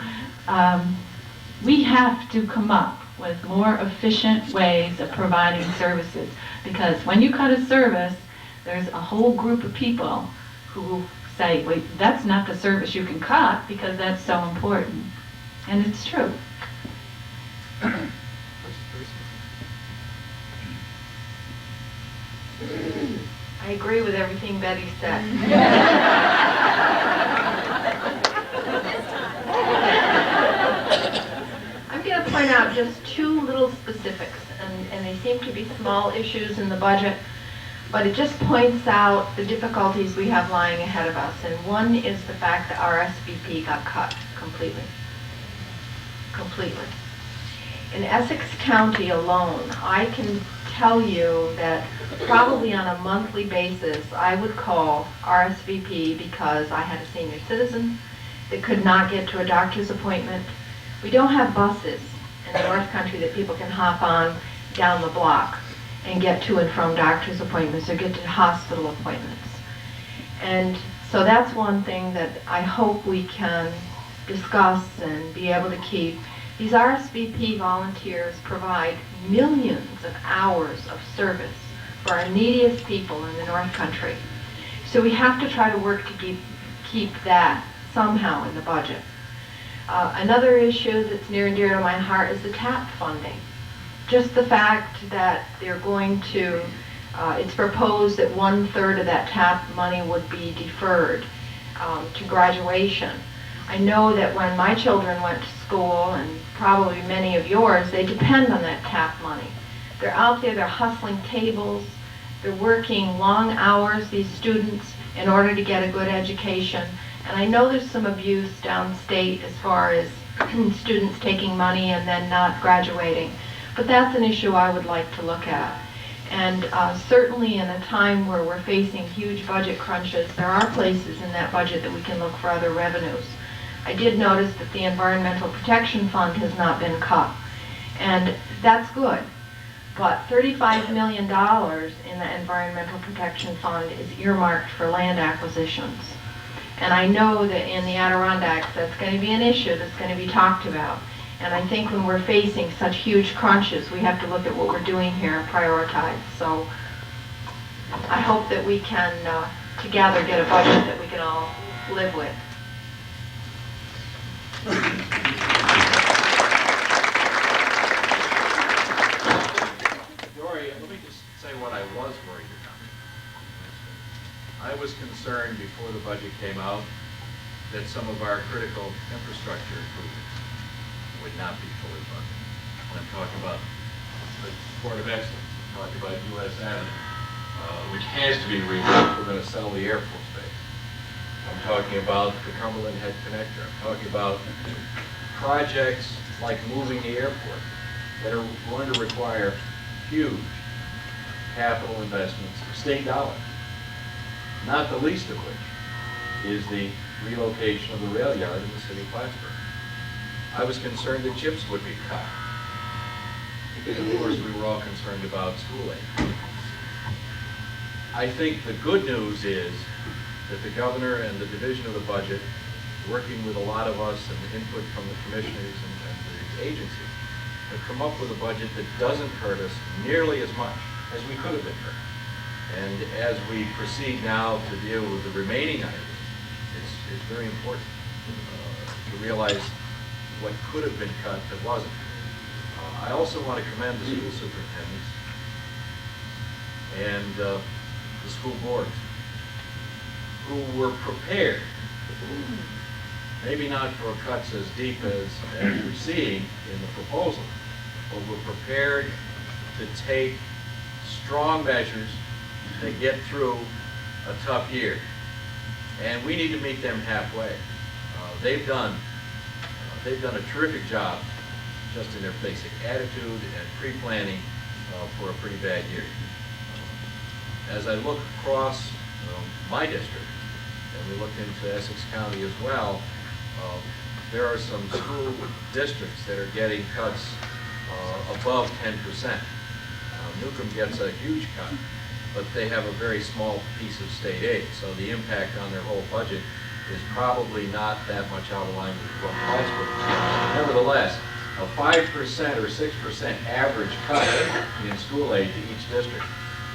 we have to come up with more efficient ways of providing services, because when you cut a service, there's a whole group of people who say, wait, that's not the service you can cut because that's so important. And it's true. I agree with everything Betty said. I'm going to point out just 2 little specifics, and they seem to be small issues in the budget, but it just points out the difficulties we have lying ahead of us. And one is the fact that our SVP got cut completely. Completely. In Essex County alone, I can tell you that probably on a monthly basis, I would call RSVP because I had a senior citizen that could not get to a doctor's appointment. We don't have buses in the North Country that people can hop on down the block and get to and from doctor's appointments or get to hospital appointments. And so that's one thing that I hope we can discuss and be able to keep. These RSVP volunteers provide millions of hours of service for our neediest people in the North Country. So we have to try to work to keep that somehow in the budget. Another issue that's near and dear to my heart is the TAP funding. Just the fact that they're going to, it's proposed that 1/3 of that TAP money would be deferred to graduation. I know that when my children went to school, and probably many of yours, they depend on that TAP money. They're out there, they're hustling tables, they're working long hours, these students, in order to get a good education. And I know there's some abuse downstate as far as students taking money and then not graduating. But that's an issue I would like to look at. And certainly in a time where we're facing huge budget crunches, there are places in that budget that we can look for other revenues. I did notice that the Environmental Protection Fund has not been cut, and that's good. But $35 million in the Environmental Protection Fund is earmarked for land acquisitions. And I know that in the Adirondacks, that's going to be an issue that's going to be talked about. And I think when we're facing such huge crunches, we have to look at what we're doing here and prioritize. So I hope that we can together get a budget that we can all live with. Dory, let me just say what I was worried about. I was concerned before the budget came out that some of our critical infrastructure improvements would not be fully funded. And I'm talking about the Port of Excellence, I'm talking about U.S. Avenue, which has to be rebuilt if we're going to sell the Air Force Base. I'm talking about the Cumberland Head Connector. I'm talking about projects like moving the airport that are going to require huge capital investments, state dollars, not the least of which is the relocation of the rail yard in the city of Plattsburgh. I was concerned that CHIPS would be cut, because of course we were all concerned about school aid. I think the good news is that the governor and the division of the budget working with a lot of us and the input from the commissioners and the agencies, have come up with a budget that doesn't hurt us nearly as much as we could have been hurt. And as we proceed now to deal with the remaining items, it's very important to realize what could have been cut that wasn't. I also want to commend the school superintendents and the school boards who were prepared, maybe not for cuts as deep as we're seeing in the proposal, but were prepared to take strong measures to get through a tough year. And we need to meet them halfway. They've done a terrific job just in their basic attitude and pre-planning for a pretty bad year. As I look across my district, and we look into Essex County as well, there are some school districts that are getting cuts above 10%. Newcomb gets a huge cut, but they have a very small piece of state aid, so the impact on their whole budget is probably not that much out of line with what Plattsburgh. Nevertheless, a 5% or 6% average cut in school aid to each district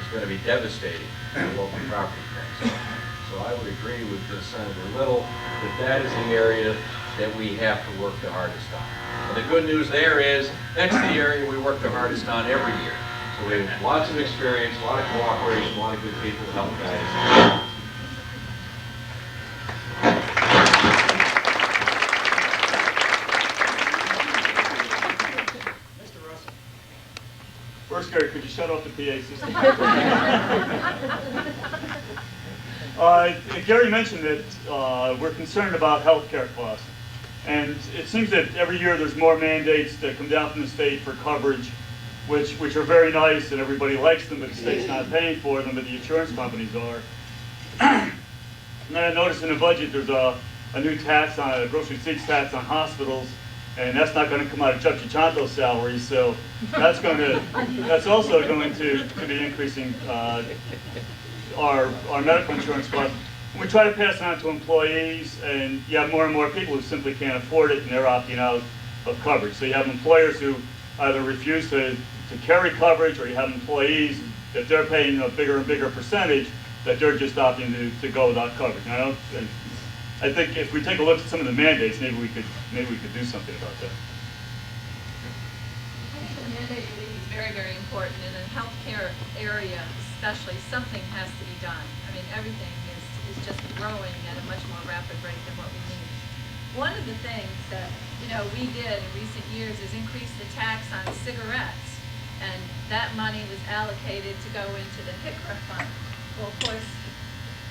is going to be devastating to local property tax. So I would agree with Senator Little that is the area that we have to work the hardest on. And the good news there is that's the area we work the hardest on every year. So we have lots of experience, a lot of cooperation, a lot of good people to help guide us. First, Gary, could you shut off the PA system? Gary mentioned that we're concerned about healthcare costs. And it seems that every year there's more mandates that come down from the state for coverage, which are very nice and everybody likes them, but the state's not paying for them, but the insurance companies are. And then I noticed in the budget there's a new tax on a grocery receipts tax on hospitals, and that's not going to come out of Chuck Chichanto's salary, so that's also going to be increasing our medical insurance costs. We try to pass it on to employees, and you have more and more people who simply can't afford it, and they're opting out of coverage. So you have employers who either refuse to carry coverage, or you have employees that they're paying a bigger and bigger percentage that they're just opting to go without coverage. And I think if we take a look at some of the mandates, maybe we could do something about that. I think the mandate really is very, very important. In the healthcare area especially, something has to be done. I mean, everything is just growing at a much more rapid rate than what we need. One of the things that we did in recent years is increase the tax on cigarettes, and that money was allocated to go into the HICRA fund. Well, of course,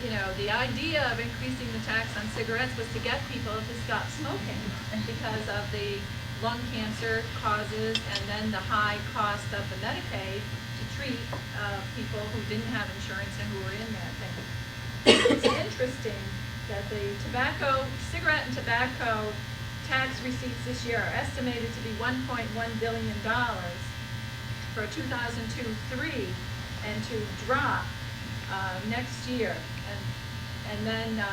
the idea of increasing the tax on cigarettes was to get people to stop smoking because of the lung cancer causes and then the high cost of the Medicaid to treat people who didn't have insurance and who were in that thing. It's interesting that the cigarette and tobacco tax receipts this year are estimated to be $1.1 billion for 2002-03 and to drop next year. And then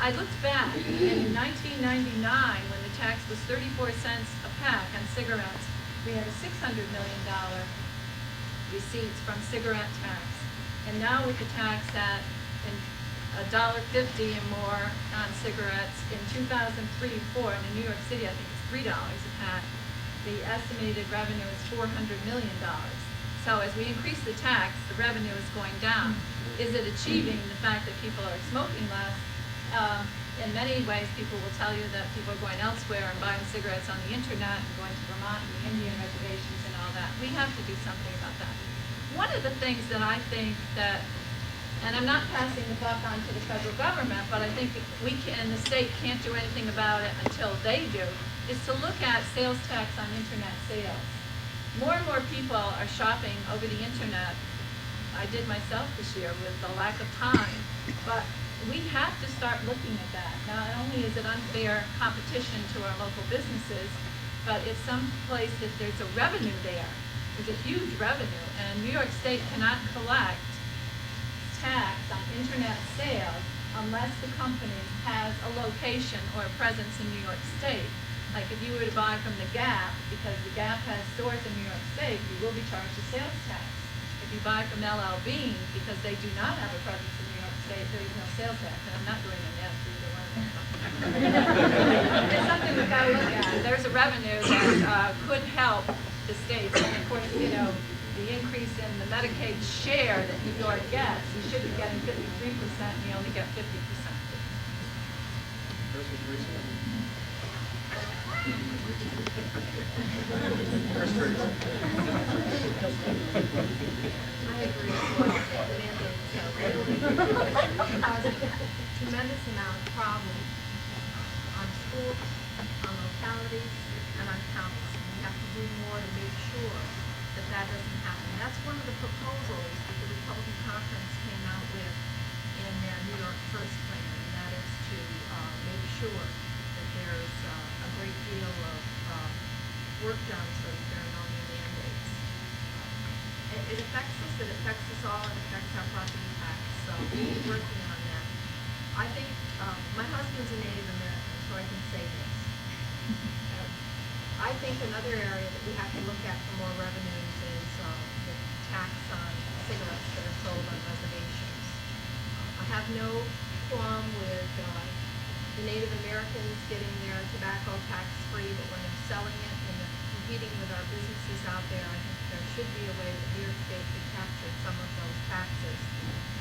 I looked back, in 1999, when the tax was 34 cents a pack on cigarettes, we had a $600 million receipts from cigarette tax. And now with the tax at $1.50 and more on cigarettes in 2003-04, and in New York City I think it's $3 a pack, the estimated revenue is $400 million. So as we increase the tax, the revenue is going down. Is it achieving the fact that people are smoking less? In many ways, people will tell you that people are going elsewhere and buying cigarettes on the internet and going to Vermont and the Indian reservations and all that. We have to do something about that. One of the things that I think that, and I'm not passing the buck on to the federal government, but I think we can, the state can't do anything about it until they do, is to look at sales tax on internet sales. More and more people are shopping over the internet. I did myself this year with the lack of time, but we have to start looking at that. Not only is it unfair competition to our local businesses, but it's some place that there's a revenue there. There's a huge revenue, and New York State cannot collect tax on internet sales unless the company has a location or a presence in New York State. Like if you were to buy from the Gap, because the Gap has stores in New York State, you will be charged a sales tax. If you buy from LL Bean, because they do not have a presence in New York State, there is no sales tax, and I'm not doing an yes for either one of them. It's something we've got to look at. There's a revenue that could help the states, and of course, you know, the increase in the Medicaid share that New York gets, you should be getting 53%, and you only get 50%. I agree with what the mandates really cause a tremendous amount of problems on schools, on localities, and on counties. And we have to do more to make sure that that doesn't happen. That's one of the proposals that the Republican conference came out with in their New York First plan, and that is to make sure that there's a great deal of work done so that there are no new mandates. It affects us, it affects us all, it affects our property tax, so we're working on that. I think, my husband's a Native American, so I can say this. I think another area that we have to look at for more revenues is the tax on cigarettes that are sold on reservations. I have no qualm with the Native Americans getting their tobacco tax-free, but when they're selling it and they're competing with our businesses out there, I think there should be a way that New York State could capture some of those taxes.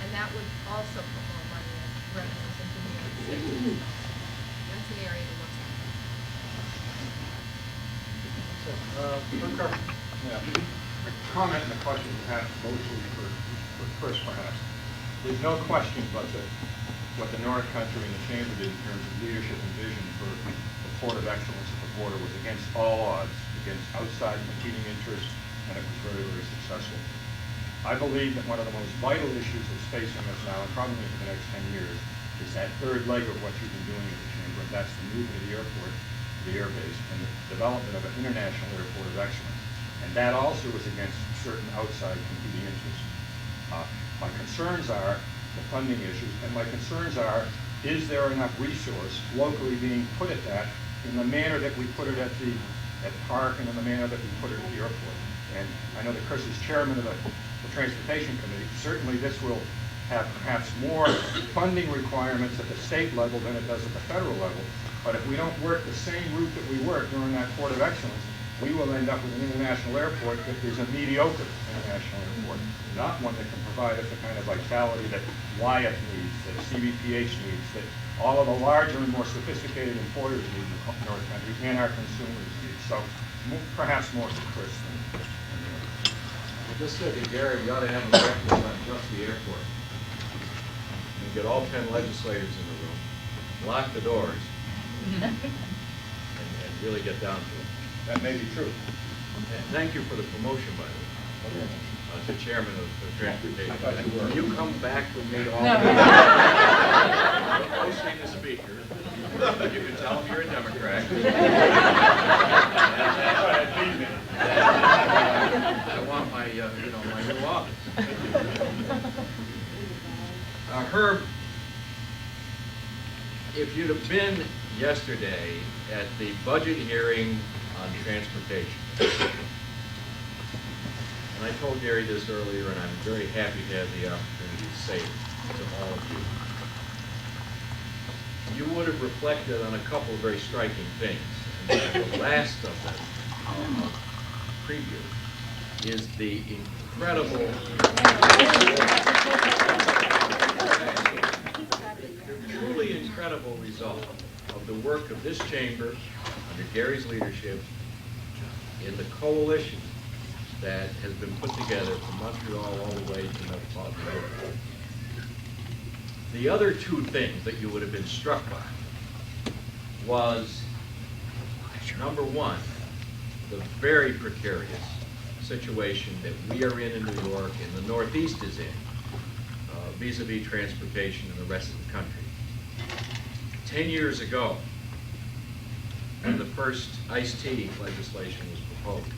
And that would also put more money as revenues into New York State. That's an area to look at. Yeah. A comment and a question perhaps mostly for Chris perhaps. There's no question but that what the North Country and the Chamber did in terms of leadership and vision for the Port of Excellence at the border was against all odds, against outside competing interests, and it was very, very successful. I believe that one of the most vital issues that's facing us now, and probably for the next 10 years, is that third leg of what you've been doing at the Chamber, and that's the movement of the airport to the air base and the development of an international airport of excellence. And that also is against certain outside competing interests. My concerns are the funding issues, and my concerns are, is there enough resource locally being put at that in the manner that we put it at Park and in the manner that we put it at the airport? And I know that Chris is chairman of the Transportation Committee. Certainly this will have perhaps more funding requirements at the state level than it does at the federal level. But if we don't work the same route that we work during that Port of Excellence, we will end up with an international airport that is a mediocre international airport, not one that can provide us the kind of vitality that Wyeth needs, that CBPH needs, that all of the larger and more sophisticated employers need in the North Country, and our consumers need. So perhaps more to Chris than I just said to Gary, you ought to have a breakfast on just the airport. And get all 10 legislators in the room, lock the doors, and really get down to it. that may be true. And thank you for the promotion, by the way, to chairman of transportation. I thought you were. When you come back with me to all hosting the speaker, you can tell him you're a Democrat. I want my, my new office. Herb, if you'd have been yesterday at the budget hearing on transportation, and I told Gary this earlier, and I'm very happy to have the opportunity to say it to all of you, you would have reflected on a couple of very striking things. And the last of them, preview, is the truly incredible result of the work of this chamber under Gary's leadership in the coalition that has been put together from Montreal all the way to Metropolitan Airport. The other two things that you would have been struck by was, number one, the very precarious situation that we are in New York and the Northeast is in, vis-a-vis transportation in the rest of the country. 10 years ago, when the first iced tea legislation was proposed,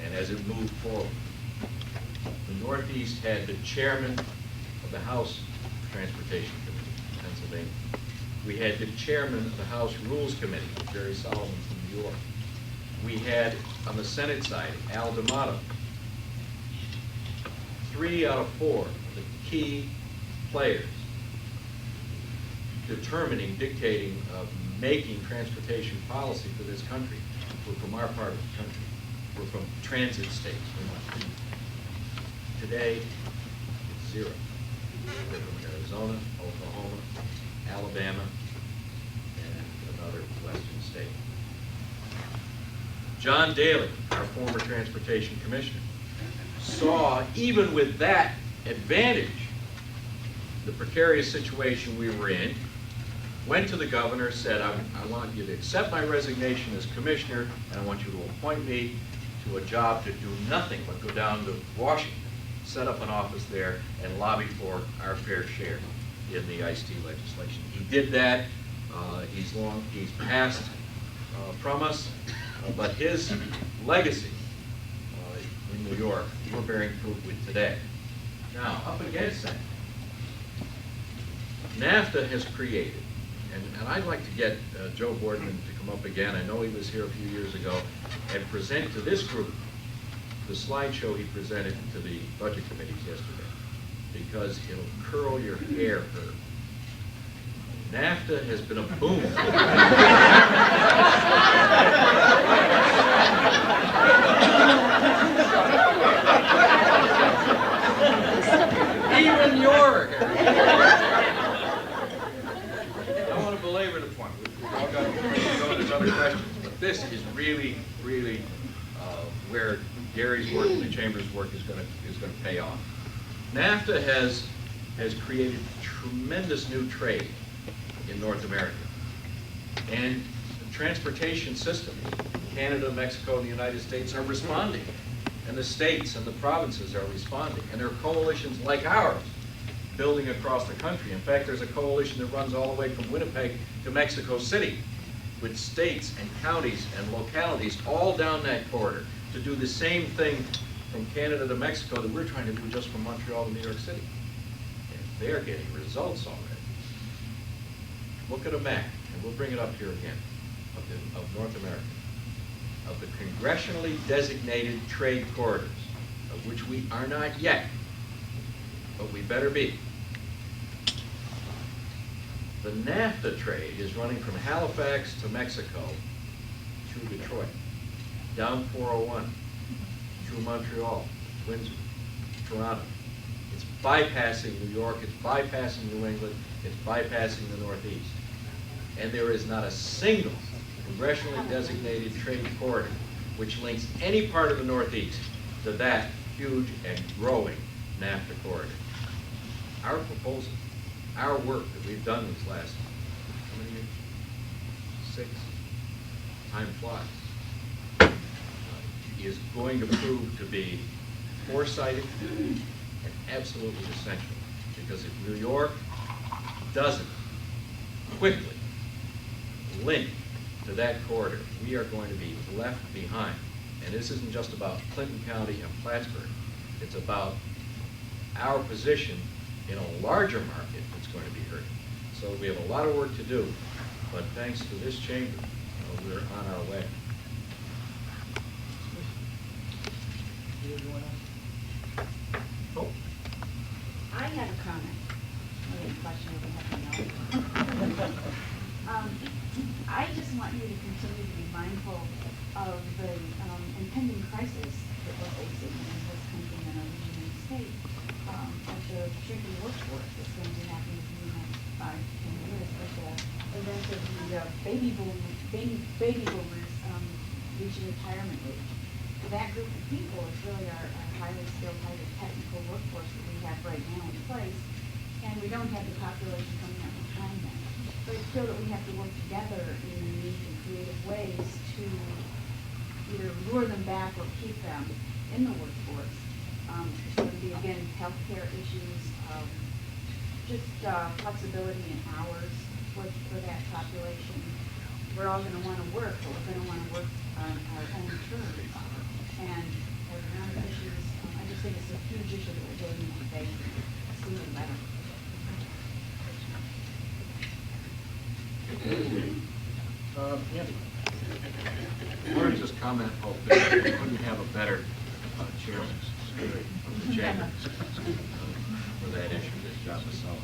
and as it moved forward, the Northeast had the chairman of the House Transportation Committee and funding, we had the chairman of the House Rules Committee, Jerry Solomon from New York. We had, on the Senate side, Al D'Amato. 3 out of 4 of the key players determining, dictating, making transportation policy for this country were from our part of the country. We're from transit states. Today, it's 0. We're from Arizona, Oklahoma, Alabama, and another western state. John Daly, our former transportation commissioner, saw, even with that advantage, the precarious situation we were in, went to the governor, said, I want you to accept my resignation as commissioner, and I want you to appoint me to a job to do nothing but go down to Washington, set up an office there, and lobby for our fair share in the ICE-T legislation. He did that. He's passed from us, but his legacy in New York, we're bearing fruit with today. Now, up against that, NAFTA has created, and I'd like to get Joe Boardman to come up again. I know he was here a few years ago, and present to this group the slideshow he presented to the budget committees yesterday, because it'll curl your hair, Herb. NAFTA has been a boom. Even your hair. I don't want to belabor the point. We've all got to go. There's other questions, but this is really, really where Gary's work and the Chamber's work is going to pay off. NAFTA has created tremendous new trade in North America, and the transportation systems, Canada, Mexico, and the United States are responding, and the states and the provinces are responding, and there are coalitions like ours building across the country. In fact, there's a coalition that runs all the way from Winnipeg to Mexico City, with states and counties and localities all down that corridor to do the same thing from Canada to Mexico that we're trying to do just from Montreal to New York City. And they're getting results already. Look at a map, and we'll bring it up here again, of North America, of the congressionally designated trade corridors, of which we are not yet, but we better be. The NAFTA trade is running from Halifax to Mexico through Detroit, down 401, through Montreal, Windsor, Toronto. It's bypassing New York, it's bypassing New England, it's bypassing the Northeast. And there is not a single congressionally designated trade corridor which links any part of the Northeast to that huge and growing NAFTA corridor. Our proposal, our work that we've done these last, how many years? 6. Time flies. Is going to prove to be foresighted and absolutely essential. Because if New York doesn't quickly link to that corridor, we are going to be left behind. And this isn't just about Clinton County and Plattsburgh. It's about our position in a larger market that's going to be hurting. So we have a lot of work to do, but thanks to this chamber, we're on our way. Oh. I have a comment. Maybe a question if you have to know. I just want you to continue to be mindful of the impending crisis that we're facing in this country and our region and state, of the shrinking workforce that's going to happen in the next 5 to 10 years with the event of the baby boomers reaching retirement age. That group of people is really our highly skilled, highly technical workforce that we have right now in place, and we don't have the population coming up behind them. So I feel that we have to work together in unique and creative ways to either lure them back or keep them in the workforce. So it would be, again, healthcare issues, just flexibility in hours for that population. We're all going to want to work, but we're going to want to work on our own terms. And economic issues, I just think it's a huge issue that we're really need to face sooner than better. Andy? I want to just comment, Hope, that we couldn't have a better chairman of the chamber for that issue, this John Masella.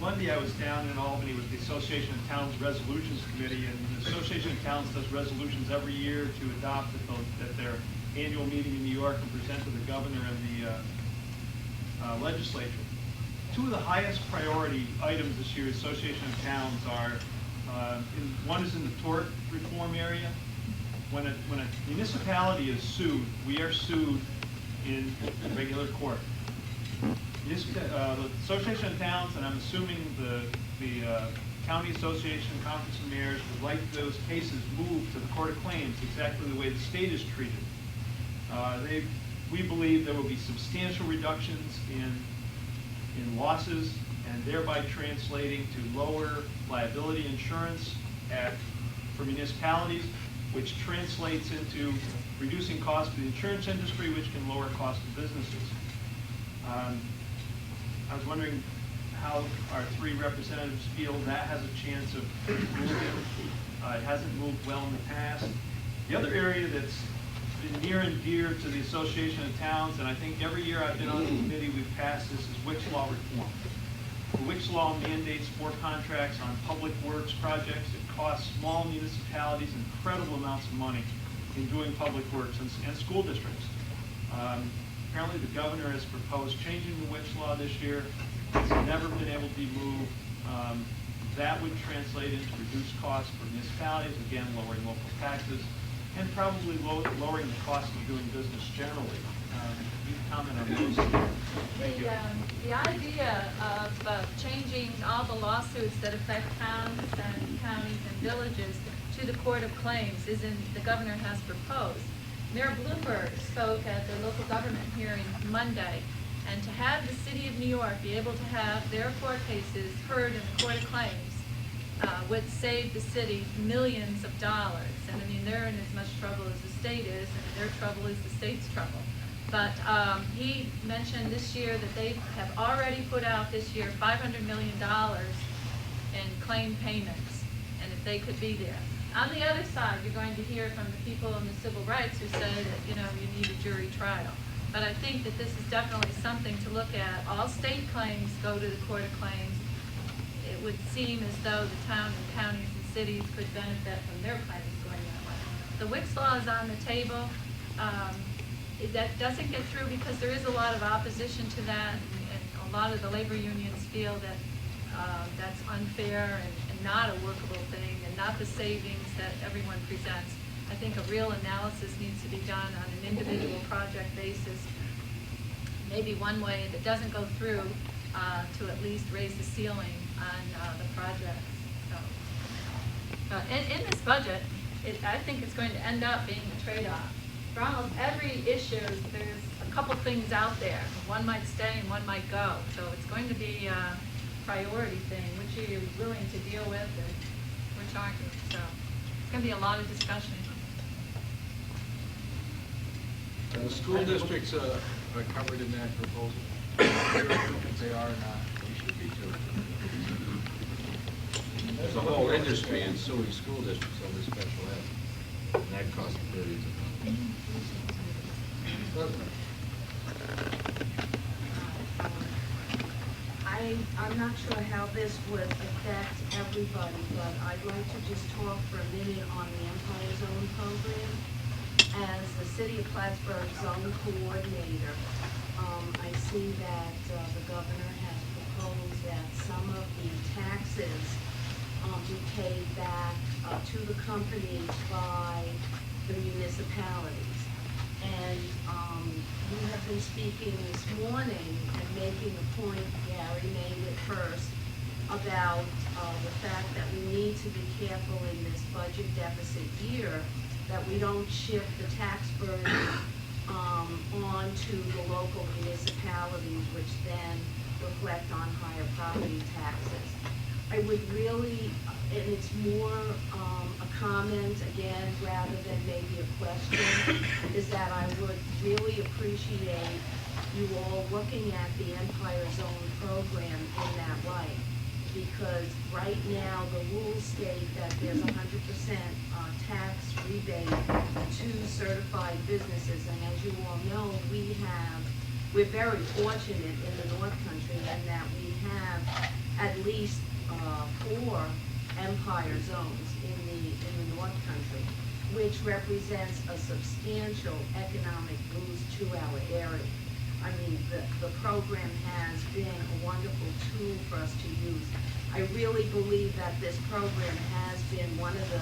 Monday, I was down in Albany with the Association of Towns Resolutions Committee, and the Association of Towns does resolutions every year to adopt at their annual meeting in New York and present to the governor and the legislature. Two of the highest priority items this year, Association of Towns, are, one is in the tort reform area. When a municipality is sued, we are sued in regular court. The Association of Towns, and I'm assuming the County Association, Conference of Mayors, would like those cases moved to the Court of Claims exactly the way the state is treated. We believe there will be substantial reductions in losses and thereby translating to lower liability insurance for municipalities, which translates into reducing costs for the insurance industry, which can lower costs of businesses. I was wondering how our three representatives feel that has a chance of moving. It hasn't moved well in the past. The other area that's been near and dear to the Association of Towns, and I think every year I've been on the committee we've passed this, is witch law reform. The witch law mandates for contracts on public works projects. It costs small municipalities incredible amounts of money in doing public works and school districts. Apparently the governor has proposed changing the witch law this year. It's never been able to be moved. That would translate into reduced costs for municipalities, again, lowering local taxes, and probably lowering the cost of doing business generally. You comment on those? The idea of changing all the lawsuits that affect towns and counties and villages to the Court of Claims the governor has proposed. Mayor Bloomberg spoke at the local government hearing Monday, and to have the city of New York be able to have their court cases heard in the Court of Claims would save the city millions of dollars. And I mean, they're in as much trouble as the state is, and their trouble is the state's trouble. But he mentioned this year that they have already put out this year $500 million in claim payments, and if they could be there. On the other side, you're going to hear from the people in the civil rights who say that, you need a jury trial. But I think that this is definitely something to look at. All state claims go to the Court of Claims. It would seem as though the town and counties and cities could benefit from their claims going that way. The Wicks law is on the table. That doesn't get through because there is a lot of opposition to that, and a lot of the labor unions feel that that's unfair and not a workable thing, and not the savings that everyone presents. I think a real analysis needs to be done on an individual project basis. Maybe one way, if it doesn't go through, to at least raise the ceiling on the project. So, in this budget, I think it's going to end up being a trade-off. For almost every issue, there's a couple things out there. One might stay and one might go. So it's going to be a priority thing. Which are you willing to deal with and which aren't you? So it's going to be a lot of discussion. The school districts are covered in that proposal. If they are or not, we should be too. There's a whole industry in suing school districts over special ed, and that costs billions of dollars. Doesn't it? I'm not sure how this would affect everybody, but I'd like to just talk for a minute on the Empire Zone program. As the City of Plattsburgh Zone Coordinator, I see that the governor has proposed that some of the taxes be paid back to the companies by the municipalities. And you have been speaking this morning and making a point, Gary made it first, about the fact that we need to be careful in this budget deficit year that we don't shift the tax burden onto the local municipalities, which then reflect on higher property taxes. I would really, and it's more a comment, again, rather than maybe a question, is that I would really appreciate you all looking at the Empire Zone program in that light. because right now the rules state that there's 100% tax rebate to certified businesses. And as you all know, we're very fortunate in the North Country in that we have at least 4 Empire zones in the North Country, which represents a substantial economic boost to our area. I mean, the program has been a wonderful tool for us to use. I really believe that this program has been one of the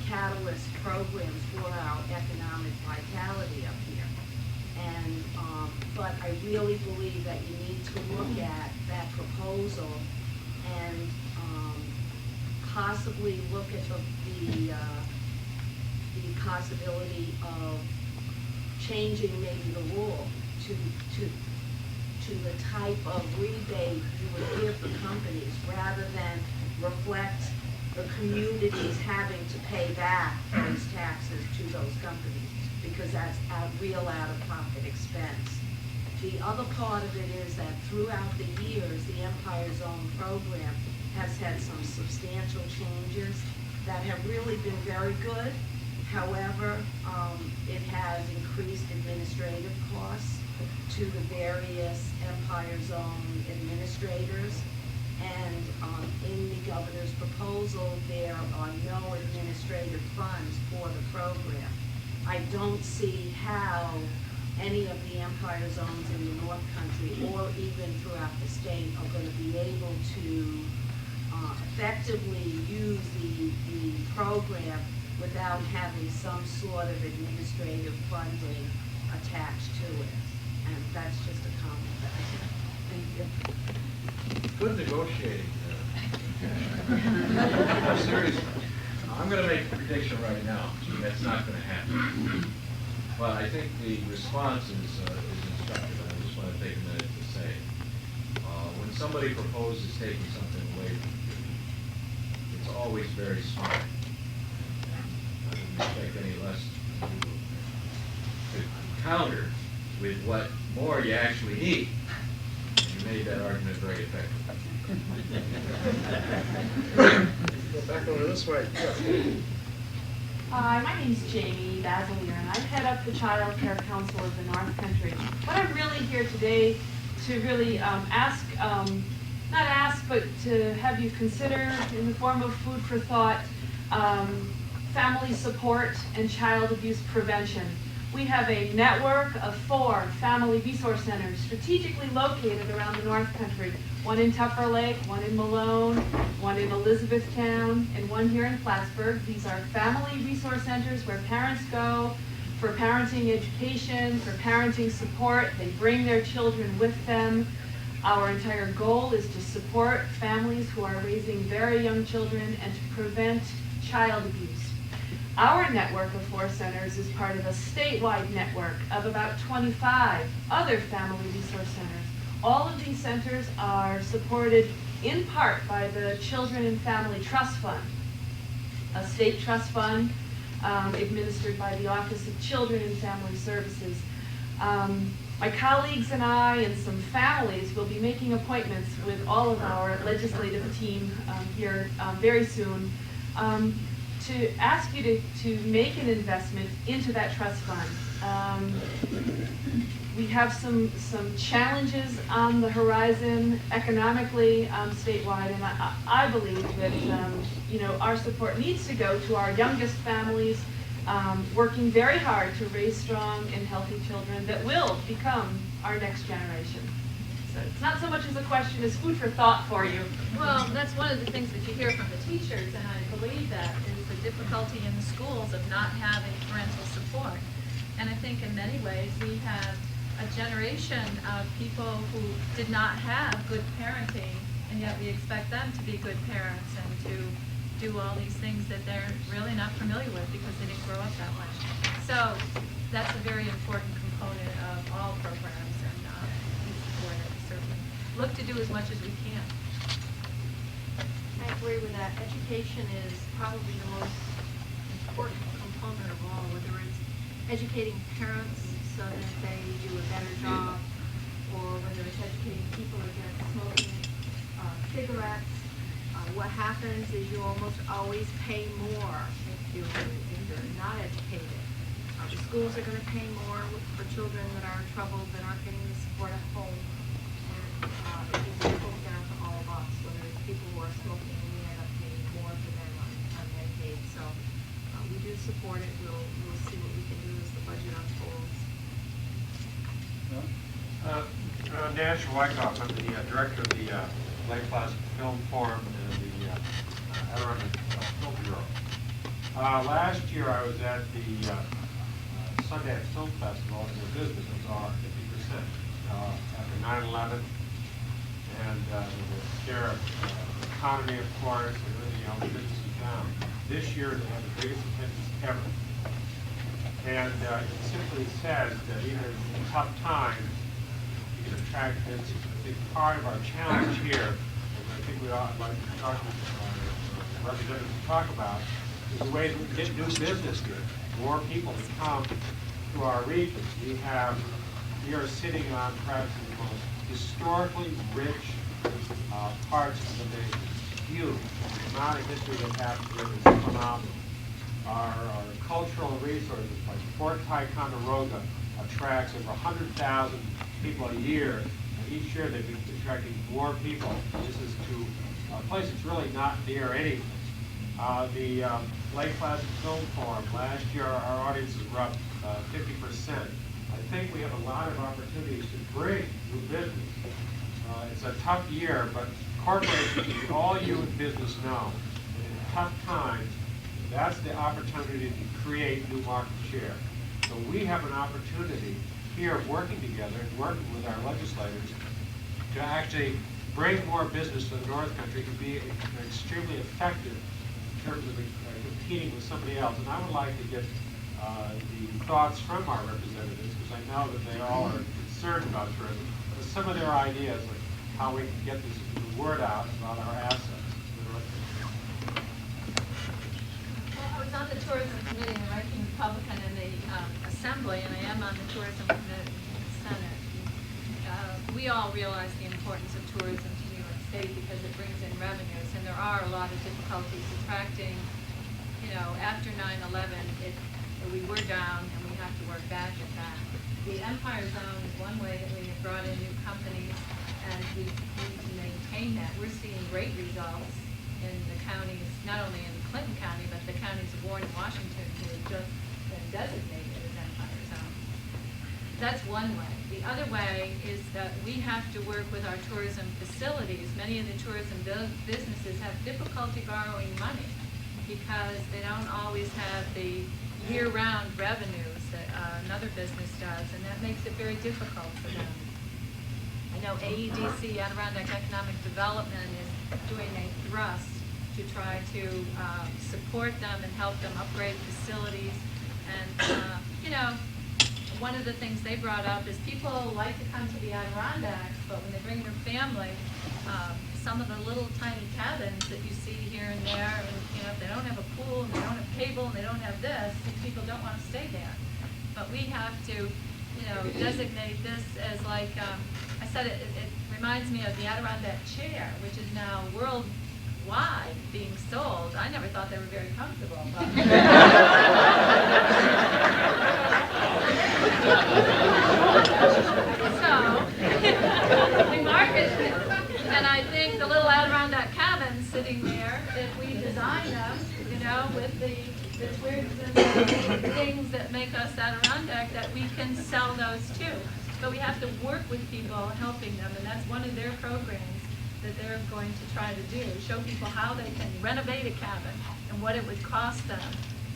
catalyst programs for our economic vitality up here. And, but I really believe that you need to look at that proposal and possibly look at the possibility of changing maybe the rule to the type of rebate you would give the companies rather than reflect the communities having to pay back those taxes to those companies, because that's a real out-of-pocket expense. The other part of it is that throughout the years, the Empire Zone program has had some substantial changes that have really been very good. However, it has increased administrative costs to the various Empire Zone administrators. And in the governor's proposal, there are no administrative funds for the program. I don't see how any of the Empire Zones in the North Country or even throughout the state are going to be able to effectively use the program without having some sort of administrative funding attached to it. And that's just a comment. Thank you. Good negotiating. Seriously, I'm going to make a prediction right now. That's not going to happen. But I think the response is instructive. I just want to take a minute to say, when somebody proposes taking something away from you, it's always very smart. I wouldn't expect any less to counter with what more you actually need. And you made that argument very effective. Go back over this way. Hi, my name's Jamie Basilier, and I head up the Child Care Council of the North Country. What I'm really here today to really but to have you consider in the form of food for thought, family support and child abuse prevention. We have a network of 4 family resource centers strategically located around the North Country. One in Tupper Lake, one in Malone, one in Elizabethtown, and one here in Plattsburgh. These are family resource centers where parents go for parenting education, for parenting support. They bring their children with them. Our entire goal is to support families who are raising very young children and to prevent child abuse. Our network of 4 centers is part of a statewide network of about 25 other family resource centers. All of these centers are supported in part by the Children and Family Trust Fund, a state trust fund administered by the Office of Children and Family Services. My colleagues and I and some families will be making appointments with all of our legislative team here very soon to ask you to make an investment into that trust fund. We have some challenges on the horizon economically statewide, and I believe that our support needs to go to our youngest families, working very hard to raise strong and healthy children that will become our next generation. So it's not so much as a question as food for thought for you. Well, that's one of the things that you hear from the teachers, and I believe that is the difficulty in the schools of not having parental support. And I think in many ways we have a generation of people who did not have good parenting, and yet we expect them to be good parents and to do all these things that they're really not familiar with because they didn't grow up that way. So that's a very important component of all programs, and we support it. We certainly look to do as much as we can. I agree with that. Education is probably the most important component of all, whether it's educating parents so that they do a better job, or whether it's educating people against smoking cigarettes, What happens is you almost always pay more if you're not educated. The schools are going to pay more for children that are in trouble, that aren't getting the support at home. And it just trickles down to all of us, whether it's people who are smoking, we end up paying more for them on Medicaid. So we do support it. We'll see what we can do as the budget unfolds. Nash Wyckoff, I'm the director of the Lake Placid Film Forum and the Adirondack Film Bureau. Last year I was at the Sundance Film Festival, and the business was off 50% after 9/11, and the scare of the economy, of course, and everything else, business is down. This year they had the biggest attendance ever. And it simply says that even in tough times, you can attract business. I think part of our challenge here, and I think we ought like to talk to representatives to talk about, is the ways we can get new business here. More people to come to our region. We are sitting on perhaps the most historically rich parts of the nation. Huge. The amount of history that happens here is phenomenal. Our cultural resources, like Fort Ticonderoga, attracts over 100,000 people a year. And each year they've been attracting more people. This is to a place that's really not near anything. The Lake Placid Film Forum, last year our audiences were up 50%. I think we have a lot of opportunities to bring new business. It's a tough year, but corporations, all you in business know, in tough times, that's the opportunity to create new market share. So we have an opportunity here working together and working with our legislators to actually bring more business to the North Country and be extremely effective in terms of competing with somebody else. And I would like to get the thoughts from our representatives, because I know that they all are concerned about tourism, but some of their ideas, like how we can get the word out about our assets. Well, I was on the tourism committee and the ranking Republican in the Assembly, and I am on the tourism committee in the Senate. We all realize the importance of tourism to New York State because it brings in revenues, and there are a lot of difficulties attracting, after 9/11, we were down and we have to work back at that. The Empire Zone is one way that we have brought in new companies, and we need to maintain that. We're seeing great results in the counties, not only in Clinton County, but the counties of Warren and Washington, who have just been designated as Empire Zone. That's one way. The other way is that we have to work with our tourism facilities. Many of the tourism businesses have difficulty borrowing money because they don't always have the year-round revenues that another business does, and that makes it very difficult for them. I know AEDC, Adirondack Economic Development, is doing a thrust to try to support them and help them upgrade facilities. And, one of the things they brought up is people like to come to the Adirondacks, but when they bring their family, some of the little tiny cabins that you see here and there, and if they don't have a pool, and they don't have cable, and they don't have this, these people don't want to stay there. But we have to, designate this as like, I said, it reminds me of the Adirondack chair, which is now worldwide being sold. I never thought they were very comfortable. So, we market it. And I think the little Adirondack cabins sitting there, if we design them, with the twigs and the things that make us Adirondack, that we can sell those too. But we have to work with people, helping them, and that's one of their programs that they're going to try to do, show people how they can renovate a cabin and what it would cost them,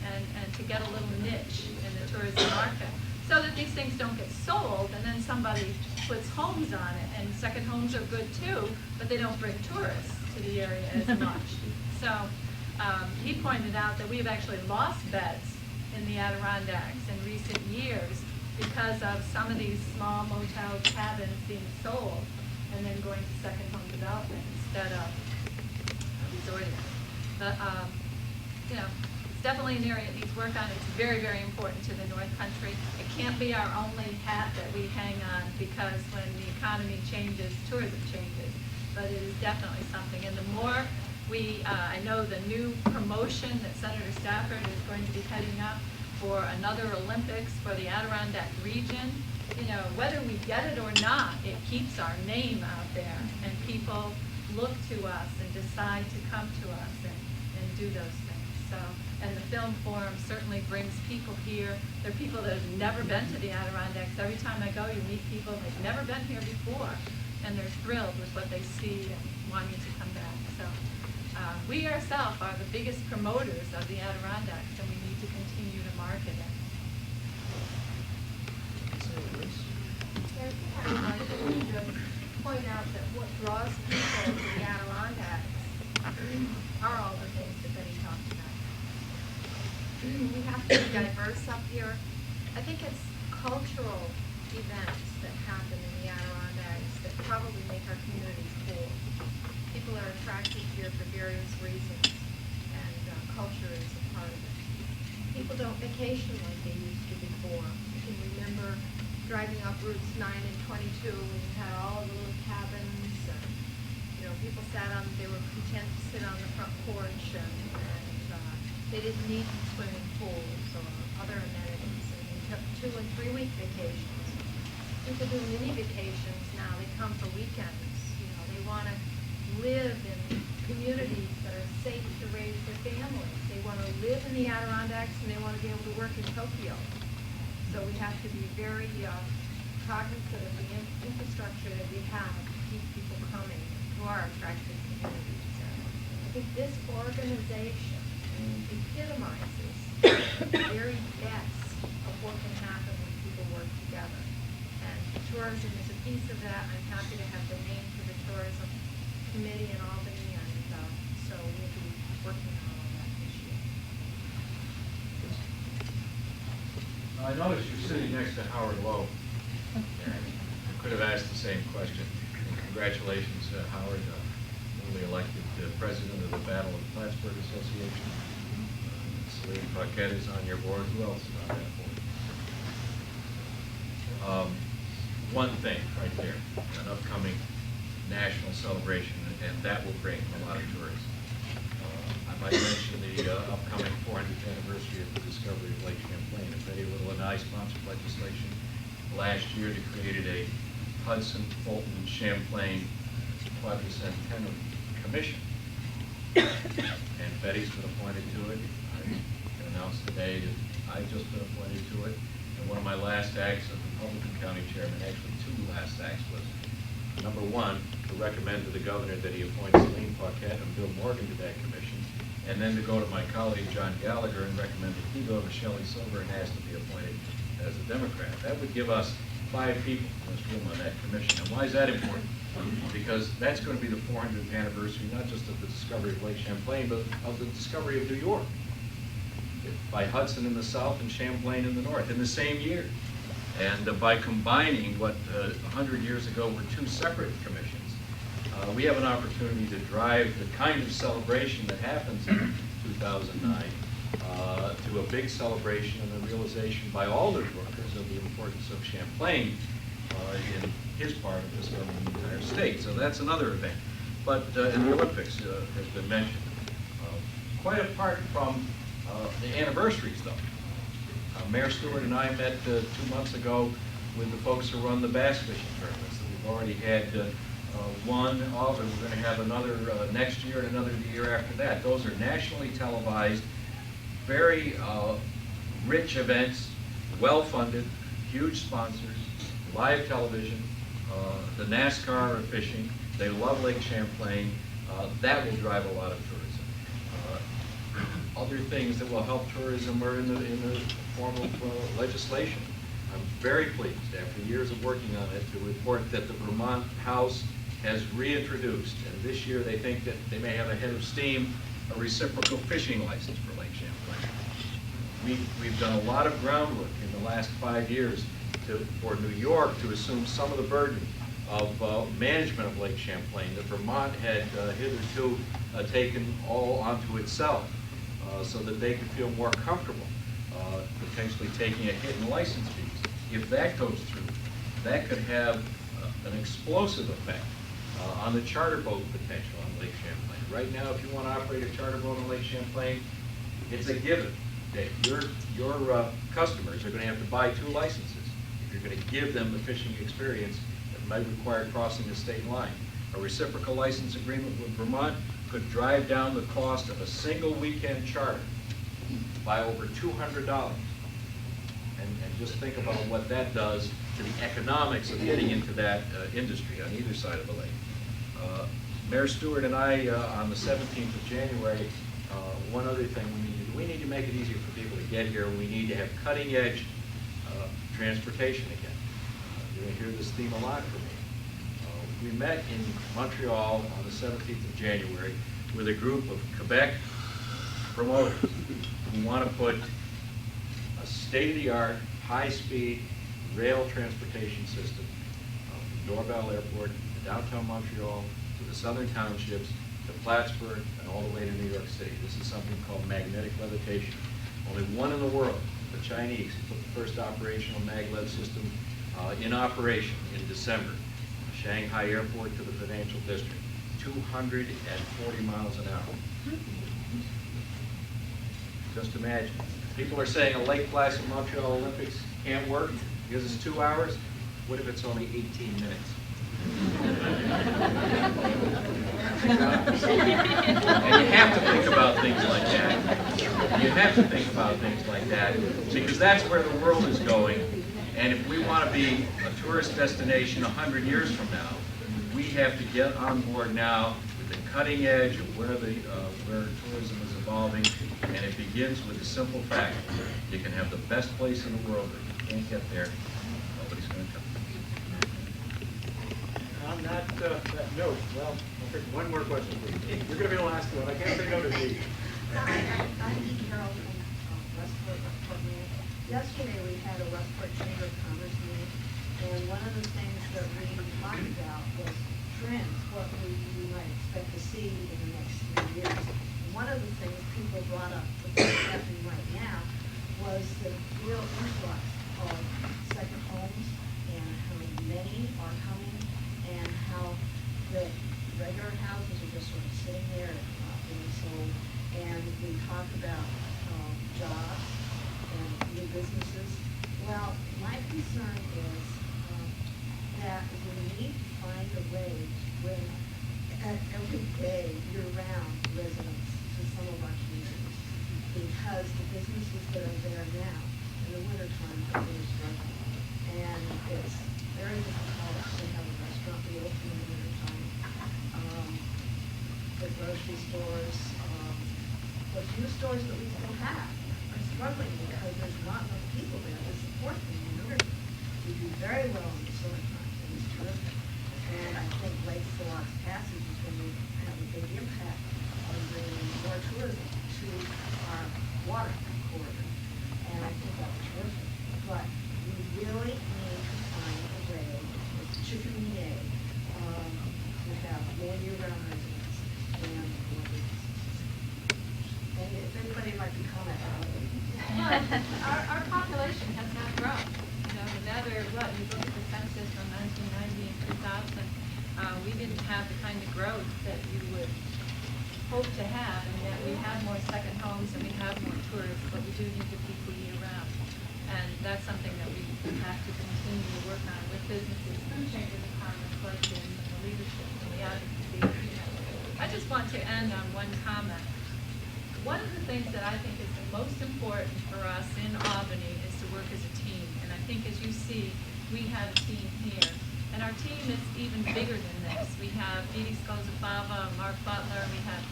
and to get a little niche in the tourism market, so that these things don't get sold and then somebody puts homes on it. And second homes are good too, but they don't bring tourists to the area as much. So he pointed out that we've actually lost beds in the Adirondacks in recent years because of some of these small motel cabins being sold and then going to second home development instead of resorting. But it's definitely an area that needs work on. It's very, very important to the North Country. It can't be our only hat that we hang on, because when the economy changes, tourism changes. But it is definitely something. And the more I know the new promotion that Senator Stafford is going to be heading up for another Olympics for the Adirondack region. You know, whether we get it or not, it keeps our name out there, and people look to us and decide to come to us and do those things. So, and the Film Forum certainly brings people here. There are people that have never been to the Adirondacks. Every time I go, you meet people they've never been here before, and they're thrilled with what they see and wanting to come back. So we ourselves are the biggest promoters of the Adirondacks, and we need to continue to market it. I need to point out that what draws people to the Adirondacks are all the things that Betty talked about. We have to be diverse up here. I think it's cultural events that happen in the Adirondacks that probably make our communities cool. People are attracted here for various reasons, and culture is a part of it. People don't vacation like they used to before. You can remember driving up routes 9 and 22, and you had all of the little cabins, and people they were content to sit on the front porch, and they didn't need swimming pools or other amenities. And you took 2 and 3 week vacations. People do mini vacations now. They come for weekends. They want to live in communities that are safe to raise their families. They want to live in the Adirondacks, and they want to be able to work in Tokyo. So we have to be very cognizant of the infrastructure that we have to keep people coming to our attractive communities. I think this organization epitomizes the very best of what can happen when people work together. And tourism is a piece of that. I'm happy to have the name for the tourism committee in Albany, and so we'll be working on all that this year. I noticed you're sitting next to Howard Lowe. I could have asked the same question. And congratulations, Howard, newly elected president of the Battle of Plattsburgh Association. Celine Paquette is on your board. Who else is on that board? One thing right there, an upcoming national celebration, and that will bring a lot of tourists. I might mention the upcoming 400th anniversary of the discovery of Lake Champlain. If Betty Little and I sponsored legislation last year that created a Hudson, Fulton, Champlain Quadricentennial Commission. And Betty's been appointed to it. I can announce today that I've just been appointed to it. And one of my last acts as Republican County Chairman, actually 2 last acts, was number 1, to recommend to the governor that he appoint Celine Paquette and Bill Morgan to that commission, and then to go to my colleague John Gallagher and recommend that he go to Shelley Silver and ask to be appointed as a Democrat. That would give us 5 people in this room on that commission. And why is that important? Because that's going to be the 400th anniversary, not just of the discovery of Lake Champlain, but of the discovery of New York by Hudson in the south and Champlain in the north in the same year. And by combining what 100 years ago were 2 separate commissions, we have an opportunity to drive the kind of celebration that happens in 2009 to a big celebration and a realization by all the workers of the importance of Champlain in his part of discovering the entire state. So that's another event. But in the Olympics has been mentioned. Quite apart from the anniversaries, though. Mayor Stewart and I met 2 months ago with the folks who run the bass fishing tournaments. We've already had one of, and we're going to have another next year and another the year after that. Those are nationally televised, very rich events, well-funded, huge sponsors, live television, the NASCAR of fishing. They love Lake Champlain. That will drive a lot of tourism. Other things that will help tourism are in the form of legislation. I'm very pleased, after years of working on it, to report that the Vermont House has reintroduced, and this year they think that they may have a head of steam, a reciprocal fishing license for Lake Champlain. We've done a lot of groundwork in the last 5 years for New York to assume some of the burden of management of Lake Champlain that Vermont had hitherto taken all onto itself, so that they could feel more comfortable potentially taking a hit in license fees. If that goes through, that could have an explosive effect on the charter boat potential on Lake Champlain. Right now, if you want to operate a charter boat on Lake Champlain, it's a given, Dave. Your customers are going to have to buy 2 licenses if you're going to give them the fishing experience that might require crossing the state line. A reciprocal license agreement with Vermont could drive down the cost of a single weekend charter by over $200. And just think about what that does to the economics of getting into that industry on either side of the lake. Mayor Stewart and I, on the 17th of January, one other thing we need to make it easier for people to get here. We need to have cutting-edge transportation again. You're going to hear this theme a lot from me. We met in Montreal on the 17th of January with a group of Quebec promoters who want to put a state-of-the-art, high-speed rail transportation system from Dorval Airport to downtown Montreal to the southern townships to Plattsburgh and all the way to New York City. This is something called magnetic levitation. Only one in the world, the Chinese, put the first operational maglev system in operation in December. Shanghai Airport to the financial district, 240 miles an hour. Just imagine. People are saying a Lake Placid Montreal Olympics can't work because it's 2 hours. What if it's only 18 minutes? And you have to think about things like that. You have to think about things like that because that's where the world is going. And if we want to be a tourist destination 100 years from now, we have to get on board now with the cutting edge of where tourism is evolving. And it begins with the simple fact: you can have the best place in the world, but if you can't get there, nobody's going to come. On that note, well, I'll take one more question, please. You're going to be the last one. I can't say no to Dee. I'm Carol from Westport. Yesterday we had a Westport Chamber of Commerce meeting, and one of the things that we talked about was trends, what we might expect to see in the next 3 years. And one of the things people brought up that's happening right now was the real influx of second homes and how many are coming and how the regular houses are just sort of sitting there not being sold. And we talked about jobs and new businesses. Well, my concern is that we need to find a way to bring every day, year-round residents to some of our communities, because the businesses that are there now in the wintertime are really struggling. And it's very difficult to have a restaurant be open in the wintertime. The grocery stores, the few stores that we still have are struggling because there's not enough people there to support them in the winter. We do very well in the summertime, and it's terrific. And I think Lake Salot's passage is going to have a big impact on bringing more tourism to our water corridor. And I think that's terrific. But we really need to find a way, with chicken and egg, to have more year-round residents and more businesses. And if anybody would like to comment on it. Our population has not grown. You know, no matter what, you look at the census from 1990 and 2000, we didn't have the kind of growth that you would hope to have, and yet we have more second homes and we have more tourists, but we do need the people year-round. And that's something that we have to continue to work on with businesses through chambers of commerce, like this, and the leadership and the advocacy. I just want to end on one comment. One of the things that I think is the most important for us in Albany is to work as a team. And I think, as you see, we have a team here. And our team is even bigger than this. We have Edie Skozafava, Mark Butler, we have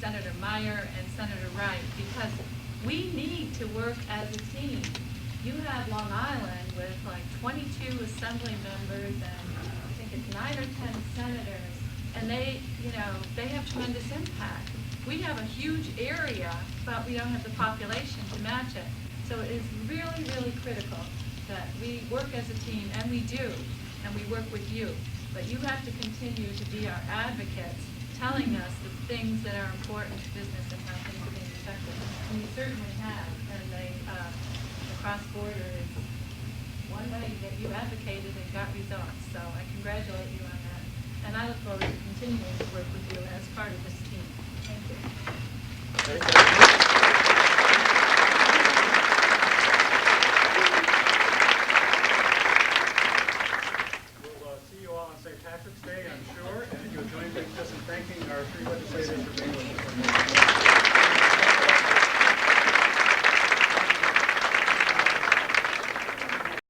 Senator Meyer and Senator Wright, because we need to work as a team. You have Long Island with like 22 assembly members and I think it's 9 or 10 senators, and they have tremendous impact. We have a huge area, but we don't have the population to match it. So it is really, really critical that we work as a team, and we do, and we work with you. But you have to continue to be our advocates, telling us the things that are important to business and how things are being affected. And you certainly have, and the cross-border is one way that you advocated and got results. So I congratulate you on that. And I look forward to continuing to work with you as part of this team. Thank you. We'll see you all on St. Patrick's Day, I'm sure, and you'll join me just in thanking our three legislators for being with us.